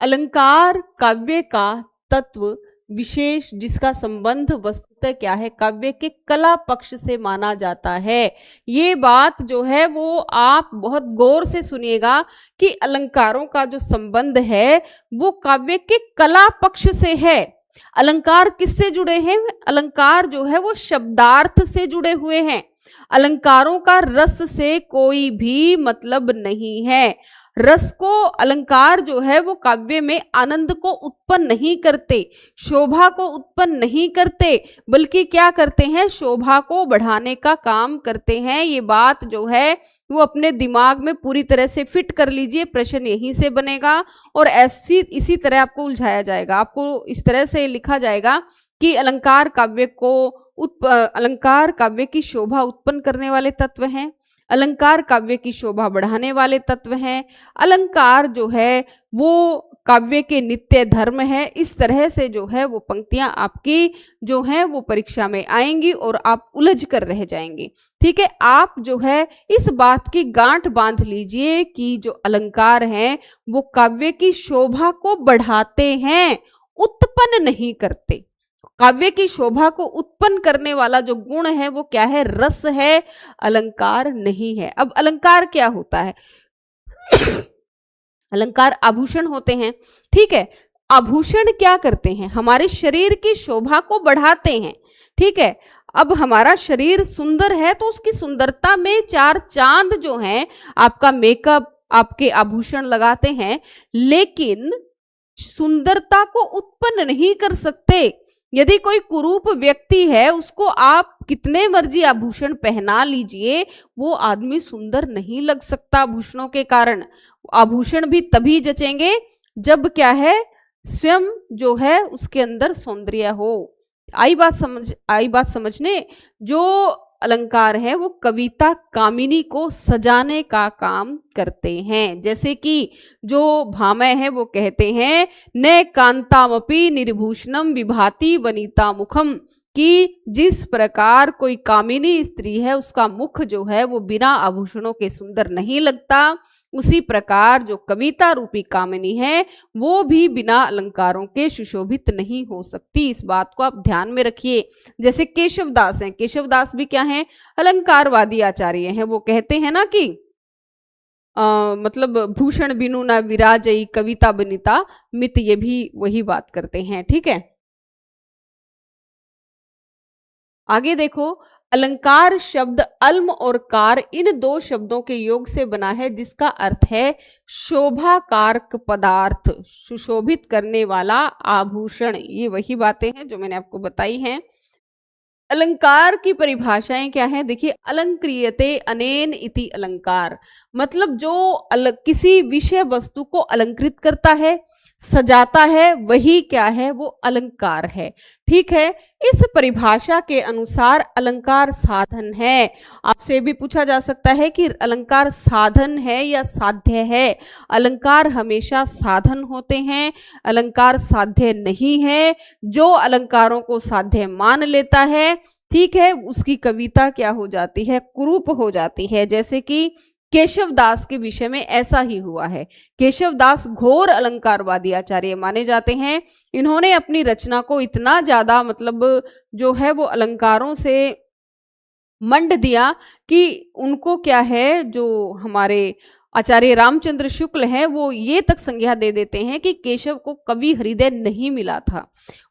Speaker 1: अलंकार काव्य का तत्व विशेष जिसका संबंध वस्तुतः क्या है, काव्य के कला पक्ष से माना जाता है। ये बात जो है वो आप बहुत गौर से सुनिएगा कि अलंकारों का जो संबंध है वो काव्य के कला पक्ष से है। अलंकार किससे जुड़े हैं, अलंकार जो है वो शब्दार्थ से जुड़े हुए हैं। अलंकारों का रस से कोई भी मतलब नहीं है। रस को, अलंकार जो है वो काव्य में आनंद को उत्पन्न नहीं करते, शोभा को उत्पन्न नहीं करते, बल्कि क्या करते हैं, शोभा को बढ़ाने का काम करते हैं। ये बात जो है वो अपने दिमाग में पूरी तरह से फिट कर लीजिए, प्रश्न यहीं से बनेगा और इसी तरह आपको उलझाया जाएगा। आपको इस तरह से लिखा जाएगा कि अलंकार काव्य की शोभा उत्पन्न करने वाले तत्व हैं, अलंकार काव्य की शोभा बढ़ाने वाले तत्व हैं, अलंकार जो है वो काव्य के नित्य धर्म है। इस तरह से जो है वो पंक्तियां आपकी जो है वो परीक्षा में आएंगी और आप उलझ कर रह जाएंगे। ठीक है, आप जो है इस बात की गांठ बांध लीजिए कि जो अलंकार हैं वो काव्य की शोभा को बढ़ाते हैं, उत्पन्न नहीं करते। काव्य की शोभा को उत्पन्न करने वाला जो गुण है वो क्या है, रस है, अलंकार नहीं है। अब अलंकार क्या होता है, अलंकार आभूषण होते हैं। ठीक है, आभूषण क्या करते हैं, हमारे शरीर की शोभा को बढ़ाते हैं। ठीक है, अब हमारा शरीर सुंदर है तो उसकी सुंदरता में 4 चांद जो हैं, आपका मेकअप, आपके आभूषण लगाते हैं, लेकिन सुंदरता को उत्पन्न नहीं कर सकते। यदि कोई कुरूप व्यक्ति है, उसको आप कितने मर्जी आभूषण पहना लीजिए, वो आदमी सुंदर नहीं लग सकता आभूषणों के कारण। आभूषण भी तभी जचेंगे जब क्या है, स्वयं जो है उसके अंदर सौंदर्य हो। आई बात समझने। जो अलंकार है वो कविता कामिनी को सजाने का काम करते हैं। जैसे कि जो भामह है वो कहते हैं, न कांतामपि निर्भूषणम विभाति वनिता मुखम, कि जिस प्रकार कोई कामिनी स्त्री है उसका मुख जो है वो बिना आभूषणों के सुंदर नहीं लगता, उसी प्रकार जो कविता रूपी कामिनी है वो भी बिना अलंकारों के सुशोभित नहीं हो सकती। इस बात को आप ध्यान में रखिए। जैसे केशवदास हैं, केशवदास भी क्या हैं, अलंकारवादी आचार्य हैं। वो कहते हैं ना कि मतलब भूषण बिनु ना विराजई कविता बनिता मित, ये भी वही बात करते हैं। ठीक है, आगे देखो, अलंकार शब्द अल्म और कार इन दो शब्दों के योग से बना है, जिसका अर्थ है शोभा कारक पदार्थ, सुशोभित करने वाला आभूषण। ये वही बातें हैं जो मैंने आपको बताई हैं। अलंकार की परिभाषाएं क्या है, देखिए, अलंक्रियते अनेन इति अलंकार, मतलब जो किसी विषय वस्तु को अलंकृत करता है, सजाता है, वही क्या है, वो अलंकार है। ठीक है, इस परिभाषा के अनुसार अलंकार साधन है। आपसे भी पूछा जा सकता है कि अलंकार साधन है या साध्य है। अलंकार हमेशा साधन होते हैं, अलंकार साध्य नहीं है। जो अलंकारों को साध्य मान लेता है, ठीक है, उसकी कविता क्या हो जाती है, कुरूप हो जाती है। जैसे कि केशव दास के विषय में ऐसा ही हुआ है। केशव दास घोर अलंकारवादी आचार्य माने जाते हैं। इन्होंने अपनी रचना को इतना ज्यादा मतलब जो है वो अलंकारों से मंड दिया कि उनको क्या है, जो हमारे आचार्य रामचंद्र शुक्ल हैं, वो ये तक संज्ञा दे देते हैं कि केशव को कवि हृदय नहीं मिला था।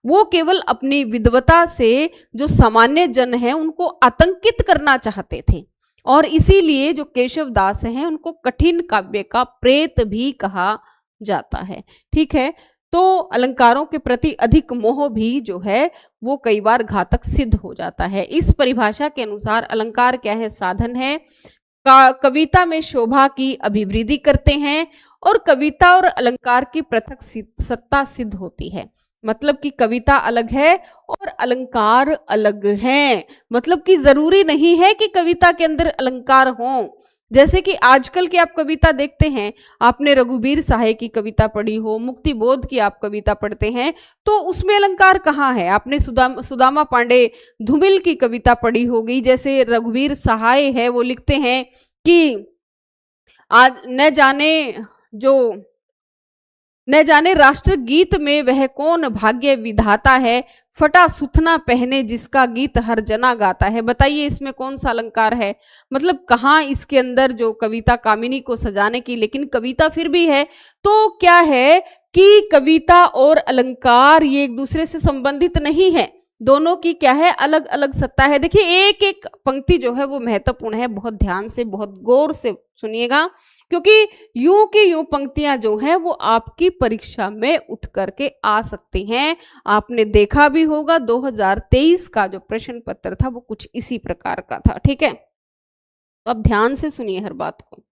Speaker 1: वो केवल अपनी विद्वता से जो सामान्य जन है उनको आतंकित करना चाहते थे, और इसीलिए जो केशव दास हैं उनको कठिन काव्य का प्रेत भी कहा जाता है। ठीक है, तो अलंकारों के प्रति अधिक मोह भी जो है वो कई बार घातक सिद्ध हो जाता है। इस परिभाषा के अनुसार अलंकार क्या है, साधन है, कविता में शोभा की अभिवृद्धि करते हैं, और कविता और अलंकार की पृथक सत्ता सिद्ध होती है। मतलब कि कविता अलग है और अलंकार अलग है। मतलब कि जरूरी नहीं है कि कविता के अंदर अलंकार हो। जैसे कि आजकल की आप कविता देखते हैं, आपने रघुवीर सहाय की कविता पढ़ी हो, मुक्तिबोध की आप कविता पढ़ते हैं, तो उसमें अलंकार कहाँ है। आपने सुदामा पांडे धूमिल की कविता पढ़ी होगी। जैसे रघुवीर सहाय है, वो लिखते हैं कि आज न जाने राष्ट्र गीत में वह कौन भाग्य विधाता है, फटा सुथना पहने जिसका गीत हर जना गाता है। बताइए इसमें कौन सा अलंकार है। मतलब कहाँ इसके अंदर जो कविता कामिनी को सजाने की, लेकिन कविता फिर भी है। तो क्या है कि कविता और अलंकार ये एक दूसरे से संबंधित नहीं है, दोनों की क्या है, अलग अलग सत्ता है। देखिए एक एक पंक्ति जो है वो महत्वपूर्ण है, बहुत ध्यान से बहुत गौर से सुनिएगा, क्योंकि यूं की यूं पंक्तियां जो है वो आपकी परीक्षा में उठ करके आ सकती हैं। आपने देखा भी होगा 2023 का जो प्रश्न पत्र था वो कुछ इसी प्रकार का था। ठीक है, तो अब ध्यान से सुनिए हर बात को।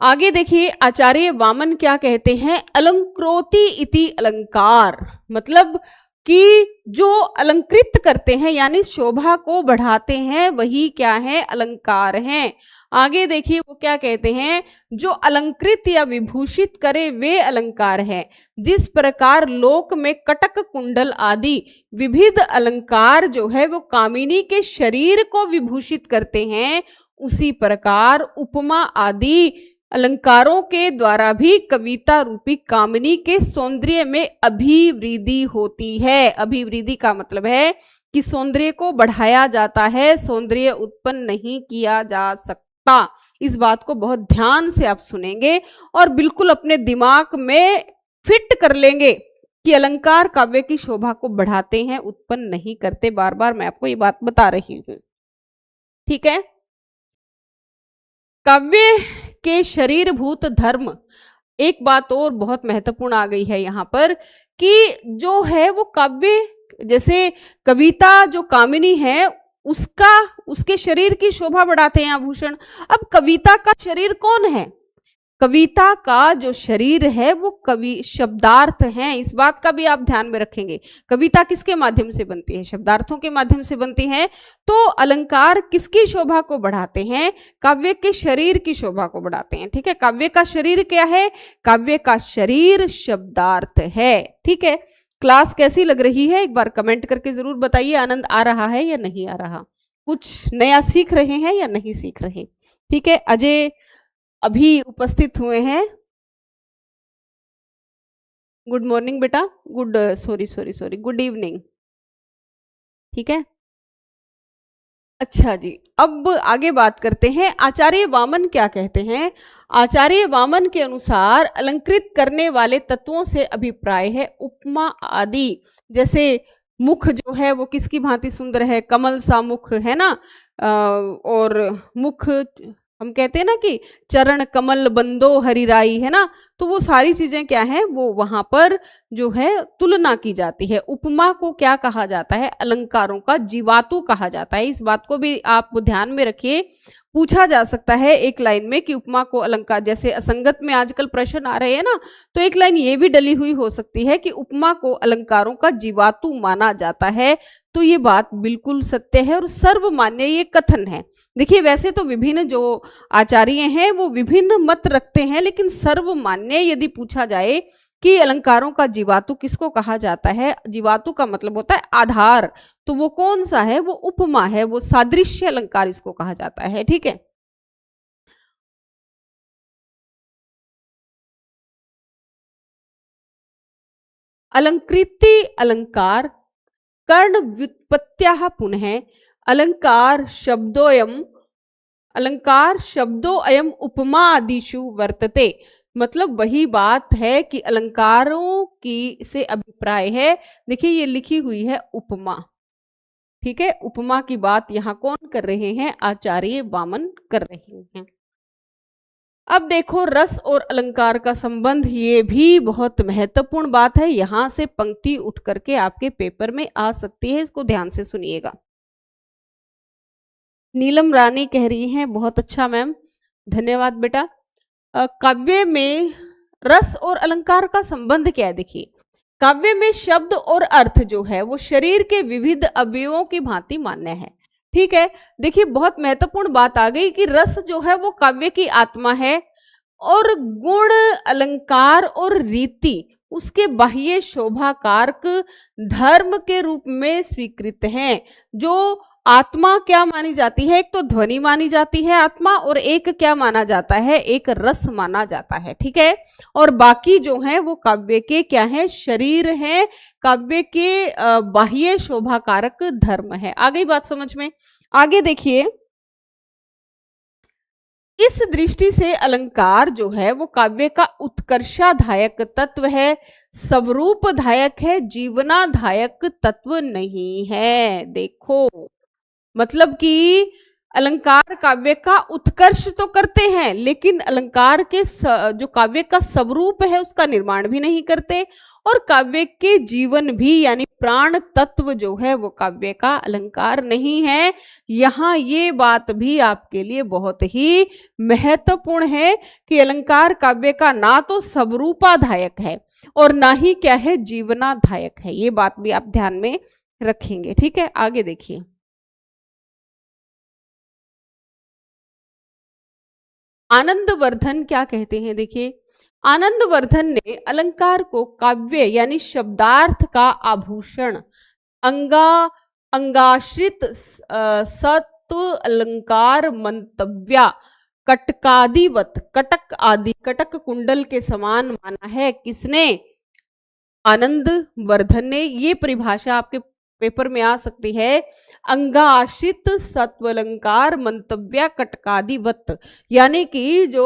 Speaker 1: आगे देखिए, आचार्य वामन क्या कहते हैं, अलंक्रोति इति अलंकार, मतलब कि जो अलंकृत करते हैं यानी शोभा को बढ़ाते हैं वही क्या है, अलंकार हैं। आगे देखिए वो क्या कहते हैं, जो अलंकृत या विभूषित करे वे अलंकार है। जिस प्रकार लोक में कटक कुंडल आदि विविध अलंकार जो है वो कामिनी के शरीर को विभूषित करते हैं, उसी प्रकार उपमा आदि अलंकारों के द्वारा भी कविता रूपी कामिनी के सौंदर्य में अभिवृद्धि होती है। अभिवृद्धि का मतलब है कि सौंदर्य को बढ़ाया जाता है, सौंदर्य उत्पन्न नहीं किया जा सकता। इस बात को बहुत ध्यान से आप सुनेंगे और बिल्कुल अपने दिमाग में फिट कर लेंगे कि अलंकार काव्य की शोभा को बढ़ाते हैं, उत्पन्न नहीं करते। बार बार मैं आपको ये बात बता रही हूं। ठीक है, काव्य के शरीरभूत धर्म, एक बात और बहुत महत्वपूर्ण आ गई है यहाँ पर कि जो है वो काव्य, जैसे कविता जो कामिनी है उसके शरीर की शोभा बढ़ाते हैं आभूषण। अब कविता का शरीर कौन है, कविता का जो शरीर है वो कवि शब्दार्थ हैं। इस बात का भी आप ध्यान में रखेंगे। कविता किसके माध्यम से बनती है, शब्दार्थों के माध्यम से बनती है। तो अलंकार किसकी शोभा को बढ़ाते हैं, काव्य के शरीर की शोभा को बढ़ाते हैं। ठीक है, काव्य का शरीर क्या है, काव्य का शरीर शब्दार्थ है। ठीक है, क्लास कैसी लग रही है एक बार कमेंट करके जरूर बताइए। आनंद आ रहा है या नहीं आ रहा, कुछ नया सीख रहे हैं या नहीं सीख रहे। ठीक है, अजय अभी उपस्थित हुए हैं। गुड मॉर्निंग बेटा, गुड सॉरी गुड इवनिंग। ठीक है, अच्छा जी, अब आगे बात करते हैं आचार्य वामन क्या कहते हैं। आचार्य वामन के अनुसार अलंकृत करने वाले तत्वों से अभिप्राय है उपमा आदि। जैसे मुख जो है वो किसकी भांति सुंदर है, कमल सा मुख है ना। और मुख हम कहते हैं ना कि चरण कमल बंदो हरिराई, है ना। तो वो सारी चीजें क्या है, वो वहां पर जो है तुलना की जाती है। उपमा को क्या कहा जाता है, अलंकारों का जीवातु कहा जाता है। इस बात को भी आप ध्यान में रखिए, पूछा जा सकता है एक लाइन में कि उपमा को अलंकार, जैसे असंगत में आजकल प्रश्न आ रहे हैं ना, तो एक लाइन ये भी डली हुई हो सकती है कि उपमा को अलंकारों का जीवातु माना जाता है। तो ये बात बिल्कुल सत्य है और सर्वमान्य ये कथन है। देखिए वैसे तो विभिन्न जो आचार्य हैं वो विभिन्न मत रखते हैं, लेकिन सर्वमान्य यदि पूछा जाए कि अलंकारों का जीवातु किसको कहा जाता है, जीवातु का मतलब होता है आधार, तो वो कौन सा है, वो उपमा है, वो सादृश्य अलंकार इसको कहा जाता है। ठीक है, अलंकृति अलंकार कर्ण व्युत्पत्त्याः पुनः अलंकार शब्दो अयम उपमा आदिषु वर्तते। मतलब वही बात है कि अलंकारों की से अभिप्राय है। देखिए ये लिखी हुई है उपमा, ठीक है, उपमा की बात यहाँ कौन कर रहे हैं, आचार्य वामन कर रहे हैं। अब देखो रस और अलंकार का संबंध, ये भी बहुत महत्वपूर्ण बात है। यहां से पंक्ति उठ करके आपके पेपर में आ सकती है, इसको ध्यान से सुनिएगा। नीलम रानी कह रही हैं बहुत अच्छा मैम, धन्यवाद बेटा। काव्य में रस और अलंकार का संबंध क्या है, देखिए काव्य में शब्द और अर्थ जो है वो शरीर के विविध अवयवों की भांति मान्य है। ठीक है, देखिए बहुत महत्वपूर्ण बात आ गई कि रस जो है वो काव्य की आत्मा है, और गुण अलंकार और रीति उसके बाह्य शोभा कारक धर्म के रूप में स्वीकृत हैं। जो आत्मा क्या मानी जाती है, एक तो ध्वनि मानी जाती है आत्मा, और एक क्या माना जाता है, एक रस माना जाता है। ठीक है, और बाकी जो है वो काव्य के क्या है, शरीर है, काव्य के बाह्य शोभा कारक धर्म है। आ गई बात समझ में। आगे देखिए, इस दृष्टि से अलंकार जो है वो काव्य का उत्कर्षाधायक तत्व है, स्वरूपधायक है, जीवनाधायक तत्व नहीं है। देखो मतलब कि अलंकार काव्य का उत्कर्ष तो करते हैं, लेकिन अलंकार के जो काव्य का स्वरूप है उसका निर्माण भी नहीं करते, और काव्य के जीवन भी यानी प्राण तत्व जो है वो काव्य का अलंकार नहीं है। यहाँ ये बात भी आपके लिए बहुत ही महत्वपूर्ण है कि अलंकार काव्य का ना तो स्वरूपाधायक है और ना ही क्या है, जीवनाधायक है। ये बात भी आप ध्यान में रखेंगे। ठीक है, आगे देखिए, आनंदवर्धन क्या कहते हैं। देखिए आनंदवर्धन ने अलंकार को काव्य यानी शब्दार्थ का आभूषण, अंगा अंगाश्रित सत्व अलंकार मंतव्या कटकादिवत, कटक आदि कटक कुंडल के समान माना है। किसने, आनंद वर्धन ने। ये परिभाषा आपके पेपर में आ सकती है, अंगाश्रित सत्वलंकार मंतव्य कटकादिवत। यानी कि जो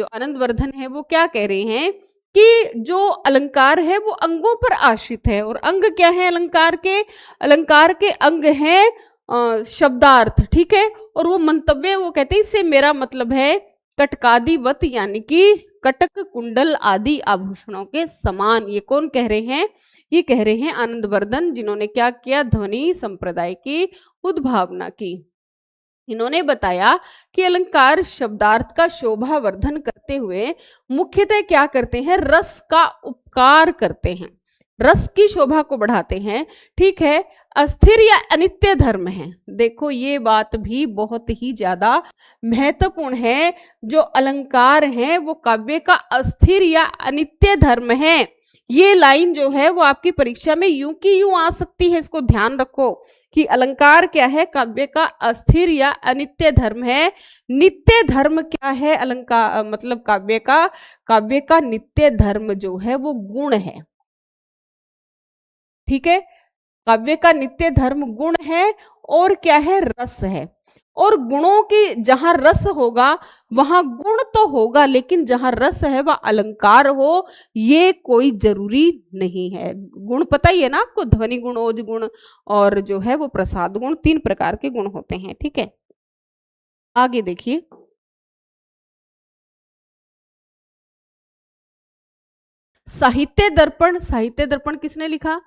Speaker 1: आनंद वर्धन है वो क्या कह रहे हैं कि जो अलंकार है वो अंगों पर आश्रित है, और अंग क्या है अलंकार के, अलंकार के अंग हैं शब्दार्थ। ठीक है, और वो मंतव्य वो कहते हैं इससे मेरा मतलब है कटकादिवत, यानी कि कटक कुंडल आदि आभूषणों के समान। ये कौन कह रहे हैं, ये कह रहे हैं आनंदवर्धन, जिन्होंने क्या किया, ध्वनि संप्रदाय की उद्भावना की। इन्होंने बताया कि अलंकार शब्दार्थ का शोभा वर्धन करते हुए मुख्यतः क्या करते हैं, रस का उपकार करते हैं, रस की शोभा को बढ़ाते हैं। ठीक है, अस्थिर या अनित्य धर्म है। देखो ये बात भी बहुत ही ज्यादा महत्वपूर्ण है। जो अलंकार है वो काव्य का अस्थिर या अनित्य धर्म है। ये लाइन जो है वो आपकी परीक्षा में यूं की यूं आ सकती है, इसको ध्यान रखो कि अलंकार क्या है, काव्य का अस्थिर या अनित्य धर्म है। नित्य धर्म क्या है, अलंकार मतलब काव्य का नित्य धर्म जो है वो गुण है। ठीक है, काव्य का नित्य धर्म गुण है, और क्या है, रस है। और गुणों की जहां रस होगा वहां गुण तो होगा, लेकिन जहां रस है वह अलंकार हो, ये कोई जरूरी नहीं है। गुण पता ही है ना आपको, ध्वनि गुण, ओज गुण और जो है वो प्रसाद गुण, 3 प्रकार के गुण होते हैं। ठीक है, आगे देखिए। साहित्य दर्पण, साहित्य दर्पण किसने लिखा,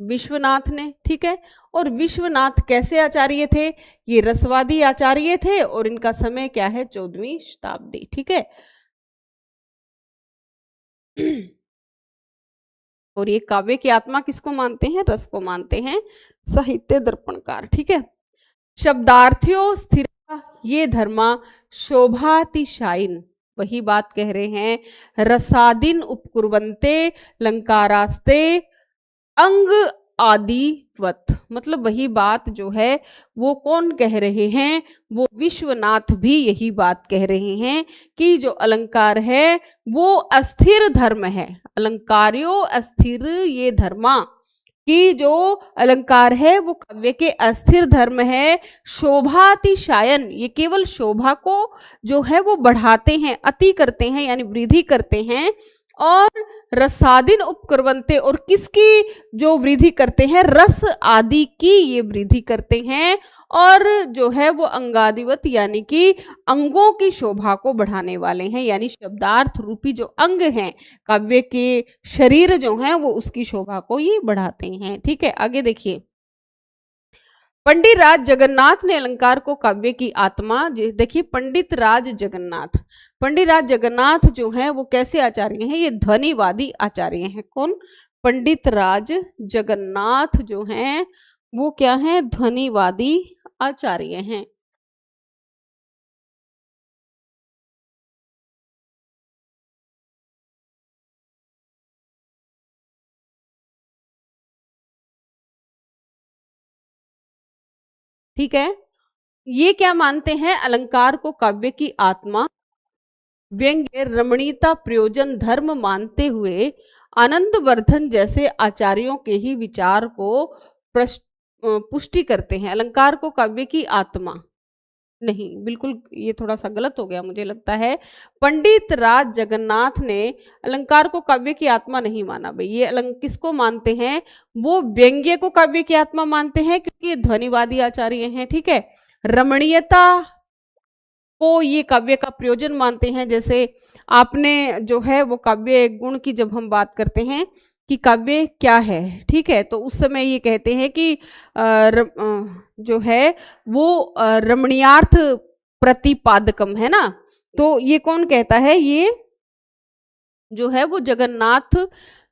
Speaker 1: विश्वनाथ ने। ठीक है, और विश्वनाथ कैसे आचार्य थे, ये रसवादी आचार्य थे और इनका समय क्या है, 14वीं शताब्दी। ठीक है, और ये काव्य की आत्मा किसको मानते हैं, रस को मानते हैं साहित्य दर्पणकार। ठीक है, शब्दार्थियों स्थिर ये धर्मा शोभातिशायिन, वही बात कह रहे हैं, रसादीन उपकुर्वन्ते लंकारास्ते अंग आदिवत, मतलब वही बात जो है वो कौन कह रहे हैं, वो विश्वनाथ भी यही बात कह रहे हैं कि जो अलंकार है वो अस्थिर धर्म है। अलंकार्यो अस्थिर ये धर्मा, कि जो अलंकार है वो काव्य के अस्थिर धर्म है। शोभातिशायन, ये केवल शोभा को जो है वो बढ़ाते हैं, अति करते हैं यानी वृद्धि करते हैं। और रसादिन उपक्रवंते, और किसकी जो वृद्धि करते हैं, रस आदि की ये वृद्धि करते हैं। और जो है वो अंगादिवत यानी कि अंगों की शोभा को बढ़ाने वाले हैं, यानी शब्दार्थ रूपी जो अंग हैं काव्य के, शरीर जो हैं वो उसकी शोभा को ये बढ़ाते हैं। ठीक है, आगे देखिए। पंडित राज जगन्नाथ ने अलंकार को काव्य की आत्मा, देखिए पंडित राज जगन्नाथ, पंडित राज जगन्नाथ जो हैं वो कैसे आचार्य हैं, ये ध्वनिवादी आचार्य हैं। कौन, पंडित राज जगन्नाथ जो हैं वो क्या हैं, ध्वनिवादी आचार्य हैं। ठीक है, ये क्या मानते हैं, अलंकार को काव्य की आत्मा, व्यंग्य, रमणीयता, प्रयोजन, धर्म मानते हुए आनंदवर्धन जैसे आचार्यों के ही विचार को पुष्टि करते हैं। अलंकार को काव्य की आत्मा नहीं, बिल्कुल ये थोड़ा सा गलत हो गया मुझे लगता है। पंडित राज जगन्नाथ ने अलंकार को काव्य की आत्मा नहीं माना भाई, ये किसको मानते हैं, वो व्यंग्य को काव्य की आत्मा मानते हैं क्योंकि ये ध्वनिवादी आचार्य हैं। ठीक है, रमणीयता को ये काव्य का प्रयोजन मानते हैं, जैसे आपने जो है वो काव्य गुण की जब हम बात करते हैं कि काव्य क्या है, ठीक है, तो उस समय ये कहते हैं कि जो है वो रमणीयार्थ प्रतिपादकम है ना, तो ये कौन कहता है, ये जो है वो जगन्नाथ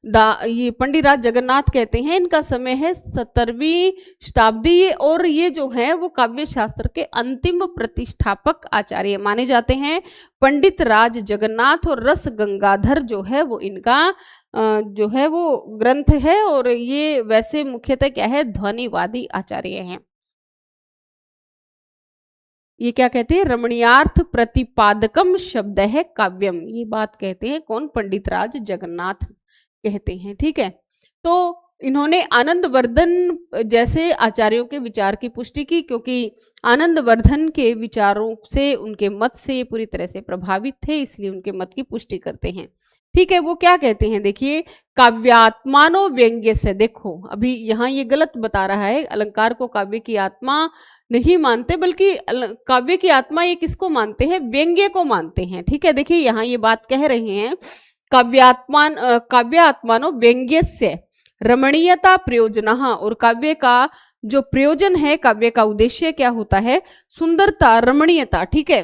Speaker 1: ये पंडित राज जगन्नाथ कहते हैं। इनका समय है 17वीं शताब्दी और ये जो है वो काव्य शास्त्र के अंतिम प्रतिष्ठापक आचार्य माने जाते हैं। पंडित राज जगन्नाथ और रस गंगाधर जो है वो इनका जो है वो ग्रंथ है, और ये वैसे मुख्यतः क्या है, ध्वनिवादी आचार्य हैं। ये क्या कहते हैं, रमणीयार्थ प्रतिपादकम शब्द है काव्यम, ये बात कहते हैं कौन, पंडित राज जगन्नाथ कहते हैं। ठीक है, तो इन्होंने आनंदवर्धन जैसे आचार्यों के विचार की पुष्टि की, क्योंकि आनंदवर्धन के विचारों से, उनके मत से पूरी तरह से प्रभावित थे, इसलिए उनके मत की पुष्टि करते हैं। ठीक है, वो क्या कहते हैं, देखिए, काव्यात्मानो व्यंग्य से, देखो अभी यहाँ ये गलत बता रहा है, अलंकार को काव्य की आत्मा नहीं मानते, बल्कि काव्य की आत्मा ये किसको मानते हैं, व्यंग्य को मानते हैं। ठीक है, देखिए यहाँ ये बात कह रहे हैं, काव्यात्मानो व्यंग्यस्य रमणीयता प्रयोजन, और काव्य का जो प्रयोजन है, काव्य का उद्देश्य क्या होता है, सुंदरता, रमणीयता। ठीक है,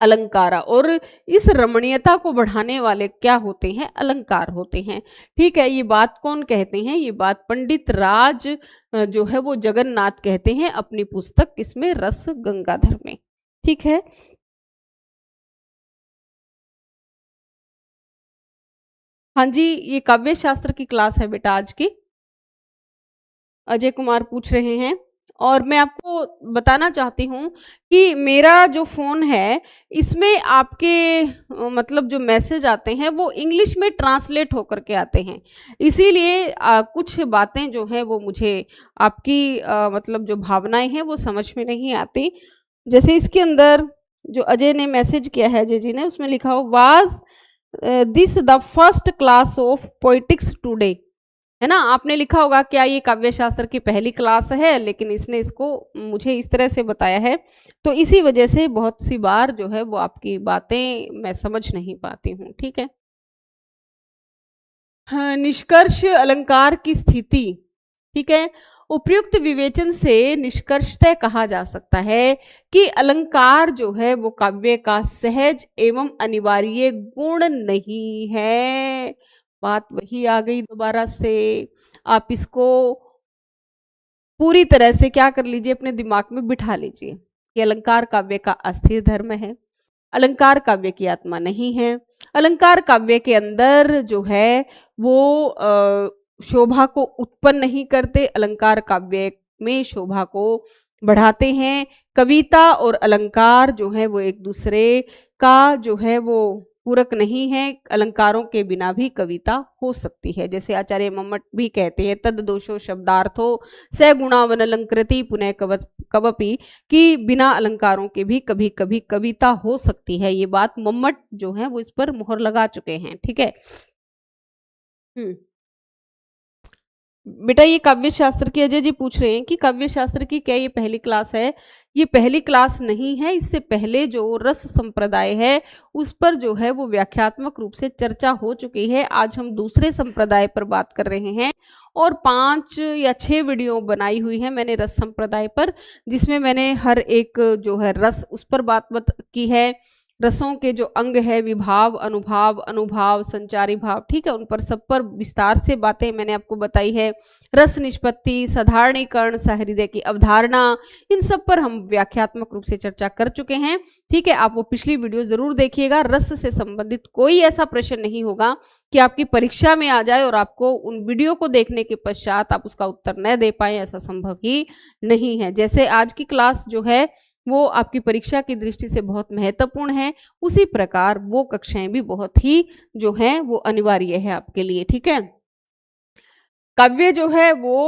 Speaker 1: अलंकार, और इस रमणीयता को बढ़ाने वाले क्या होते हैं, अलंकार होते हैं। ठीक है, ये बात कौन कहते हैं, ये बात पंडित राज जो है वो जगन्नाथ कहते हैं अपनी पुस्तक किसमें, रस गंगाधर में। ठीक है, हाँ जी, ये काव्य शास्त्र की क्लास है बेटा आज की, अजय कुमार पूछ रहे हैं। और मैं आपको बताना चाहती हूँ कि मेरा जो फ़ोन है इसमें आपके मतलब जो मैसेज आते हैं वो इंग्लिश में ट्रांसलेट होकर के आते हैं। इसीलिए कुछ बातें जो हैं वो मुझे आपकी मतलब जो भावनाएँ हैं वो समझ में नहीं आती। जैसे इसके अंदर जो अजय ने मैसेज किया है, अजय जी ने, उसमें लिखा हो was this the first class of poetics today, है ना? आपने लिखा होगा क्या ये काव्य शास्त्र की पहली क्लास है, लेकिन इसने इसको मुझे इस तरह से बताया है, तो इसी वजह से बहुत सी बार जो है वो आपकी बातें मैं समझ नहीं पाती हूँ, ठीक है? हाँ, निष्कर्ष अलंकार की स्थिति, ठीक है? उपयुक्त विवेचन से निष्कर्षतः कहा जा सकता है कि अलंकार जो है वो काव्य का सहज एवं अनिवार्य गुण नहीं है। बात वही आ गई दोबारा से। आप इसको पूरी तरह से क्या कर लीजिए, अपने दिमाग में बिठा लीजिए कि अलंकार काव्य का अस्थिर धर्म है, अलंकार काव्य की आत्मा नहीं है। अलंकार काव्य के अंदर जो है वो शोभा को उत्पन्न नहीं करते, अलंकार काव्य में शोभा को बढ़ाते हैं। कविता और अलंकार जो है वो एक दूसरे का जो है वो पूरक नहीं है। अलंकारों के बिना भी कविता हो सकती है। जैसे आचार्य मम्मट भी कहते हैं तद दोषो शब्दार्थो स गुणावन अलंकृति पुनः कवपि, कि बिना अलंकारों के भी कभी कभी कविता हो सकती है। ये बात मम्मट जो है वो इस पर मुहर लगा चुके हैं, ठीक है। बेटा ये काव्य शास्त्र की, अजय जी पूछ रहे हैं कि काव्य शास्त्र की क्या ये पहली क्लास है? ये पहली क्लास नहीं है। इससे पहले जो रस संप्रदाय है उस पर जो है वो व्याख्यात्मक रूप से चर्चा हो चुकी है। आज हम दूसरे संप्रदाय पर बात कर रहे हैं और 5 या 6 वीडियो बनाई हुई है मैंने रस संप्रदाय पर, जिसमें मैंने हर एक जो है रस उस पर बात की है। रसों के जो अंग है, विभाव, अनुभाव, अनुभाव, संचारी भाव, ठीक है, उन पर सब पर विस्तार से बातें मैंने आपको बताई है। रस निष्पत्ति, साधारणीकरण, सहृदय की अवधारणा, इन सब पर हम व्याख्यात्मक रूप से चर्चा कर चुके हैं, ठीक है। आप वो पिछली वीडियो जरूर देखिएगा। रस से संबंधित कोई ऐसा प्रश्न नहीं होगा कि आपकी परीक्षा में आ जाए और आपको उन वीडियो को देखने के पश्चात आप उसका उत्तर न दे पाए, ऐसा संभव ही नहीं है। जैसे आज की क्लास जो है वो आपकी परीक्षा की दृष्टि से बहुत महत्वपूर्ण है, उसी प्रकार वो कक्षाएं भी बहुत ही जो है वो अनिवार्य है आपके लिए, ठीक है। काव्य जो है वो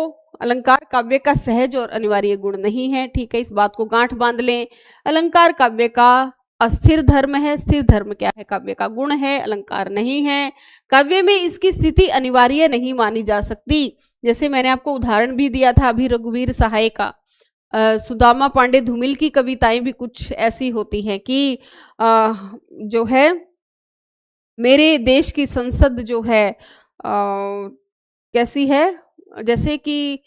Speaker 1: अलंकार काव्य का सहज और अनिवार्य गुण नहीं है, ठीक है। इस बात को गांठ बांध लें। अलंकार काव्य का अस्थिर धर्म है। स्थिर धर्म क्या है? काव्य का गुण है, अलंकार नहीं है। काव्य में इसकी स्थिति अनिवार्य नहीं मानी जा सकती। जैसे मैंने आपको उदाहरण भी दिया था अभी रघुवीर सहाय का। सुदामा पांडे धूमिल की कविताएं भी कुछ ऐसी होती हैं कि जो है मेरे देश की संसद जो है कैसी है, जैसे कि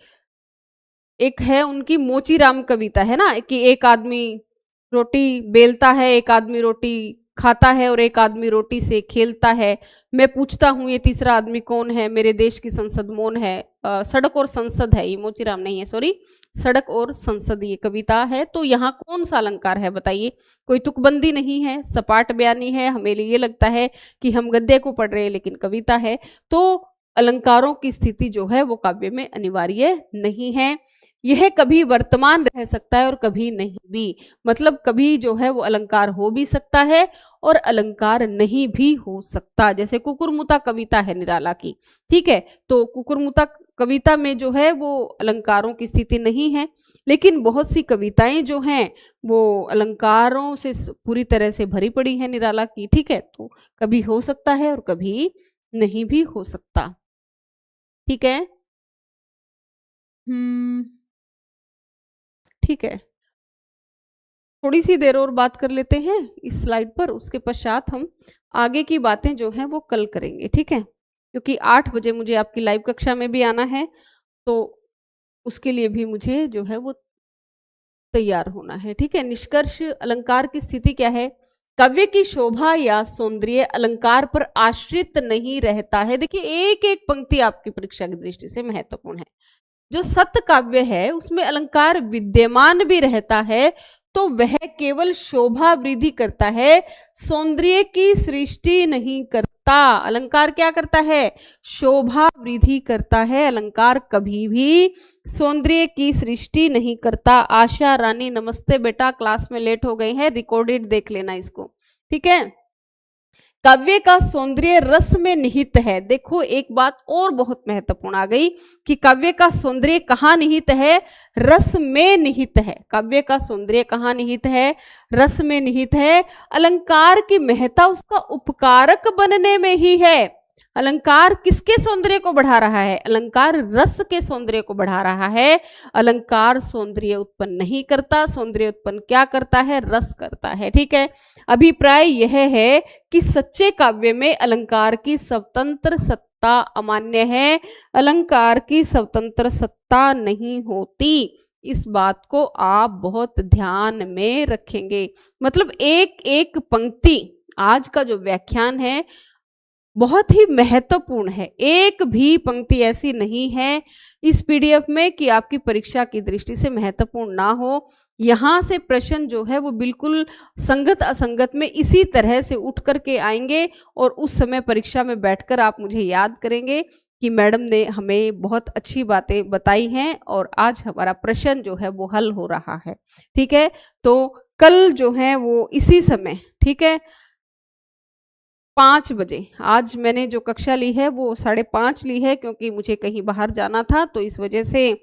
Speaker 1: एक है उनकी मोचीराम कविता है ना, कि एक आदमी रोटी बेलता है, एक आदमी रोटी खाता है और एक आदमी रोटी से खेलता है। मैं पूछता हूँ ये तीसरा आदमी कौन है? मेरे देश की संसद मौन है। सड़क और संसद है, ये मोचीराम नहीं है, सॉरी, सड़क और संसद ये कविता है। तो यहाँ कौन सा अलंकार है बताइए? कोई तुकबंदी नहीं है, सपाट बयानी है। हमें ये लगता है कि हम गद्य को पढ़ रहे हैं लेकिन कविता है। तो अलंकारों की स्थिति जो है वो काव्य में अनिवार्य नहीं है। यह कभी वर्तमान रह सकता है और कभी नहीं भी, मतलब कभी जो है वो अलंकार हो भी सकता है और अलंकार नहीं भी हो सकता। जैसे कुकुरमुता कविता है निराला की, ठीक है, तो कुकुरमुता कविता में जो है वो अलंकारों की स्थिति नहीं है, लेकिन बहुत सी कविताएं जो हैं वो अलंकारों से पूरी तरह से भरी पड़ी है निराला की, ठीक है। तो कभी हो सकता है और कभी नहीं भी हो सकता, ठीक है। ठीक है, थोड़ी सी देर और बात कर लेते हैं इस स्लाइड पर, उसके पश्चात हम आगे की बातें जो हैं वो कल करेंगे, ठीक है। क्योंकि 8 बजे मुझे आपकी लाइव कक्षा में भी आना है, तो उसके लिए भी मुझे जो है वो तैयार होना है, ठीक है। निष्कर्ष अलंकार की स्थिति क्या है? काव्य की शोभा या सौंदर्य अलंकार पर आश्रित नहीं रहता है। देखिए एक एक पंक्ति आपकी परीक्षा की दृष्टि से महत्वपूर्ण है। जो सत्य काव्य है उसमें अलंकार विद्यमान भी रहता है तो वह केवल शोभा वृद्धि करता है, सौंदर्य की सृष्टि नहीं करता। सत्ता। अलंकार क्या करता है? शोभा वृद्धि करता है। अलंकार कभी भी सौंदर्य की सृष्टि नहीं करता। आशा रानी नमस्ते बेटा, क्लास में लेट हो गए हैं, रिकॉर्डेड देख लेना इसको, ठीक है। काव्य का सौंदर्य रस में निहित है। देखो एक बात और बहुत महत्वपूर्ण आ गई कि काव्य का सौंदर्य कहाँ निहित है? रस में निहित है। काव्य का सौंदर्य कहाँ निहित है? रस में निहित है। अलंकार की महत्ता उसका उपकारक बनने में ही है। अलंकार किसके सौंदर्य को बढ़ा रहा है? अलंकार रस के सौंदर्य को बढ़ा रहा है। अलंकार सौंदर्य उत्पन्न नहीं करता। सौंदर्य उत्पन्न क्या करता है? रस करता है, ठीक है। अभिप्राय यह है कि सच्चे काव्य में अलंकार की स्वतंत्र सत्ता अमान्य है। अलंकार की स्वतंत्र सत्ता नहीं होती। इस बात को आप बहुत ध्यान में रखेंगे। मतलब एक एक पंक्ति, आज का जो व्याख्यान है बहुत ही महत्वपूर्ण है। एक भी पंक्ति ऐसी नहीं है इस पीडीएफ में कि आपकी परीक्षा की दृष्टि से महत्वपूर्ण ना हो। यहाँ से प्रश्न जो है वो बिल्कुल संगत असंगत में इसी तरह से उठ करके आएंगे और उस समय परीक्षा में बैठकर आप मुझे याद करेंगे कि मैडम ने हमें बहुत अच्छी बातें बताई हैं और आज हमारा प्रश्न जो है वो हल हो रहा है, ठीक है। तो कल जो है वो इसी समय, ठीक है, 5 बजे, आज मैंने जो कक्षा ली है वो 5:30 ली है क्योंकि मुझे कहीं बाहर जाना था, तो इस वजह से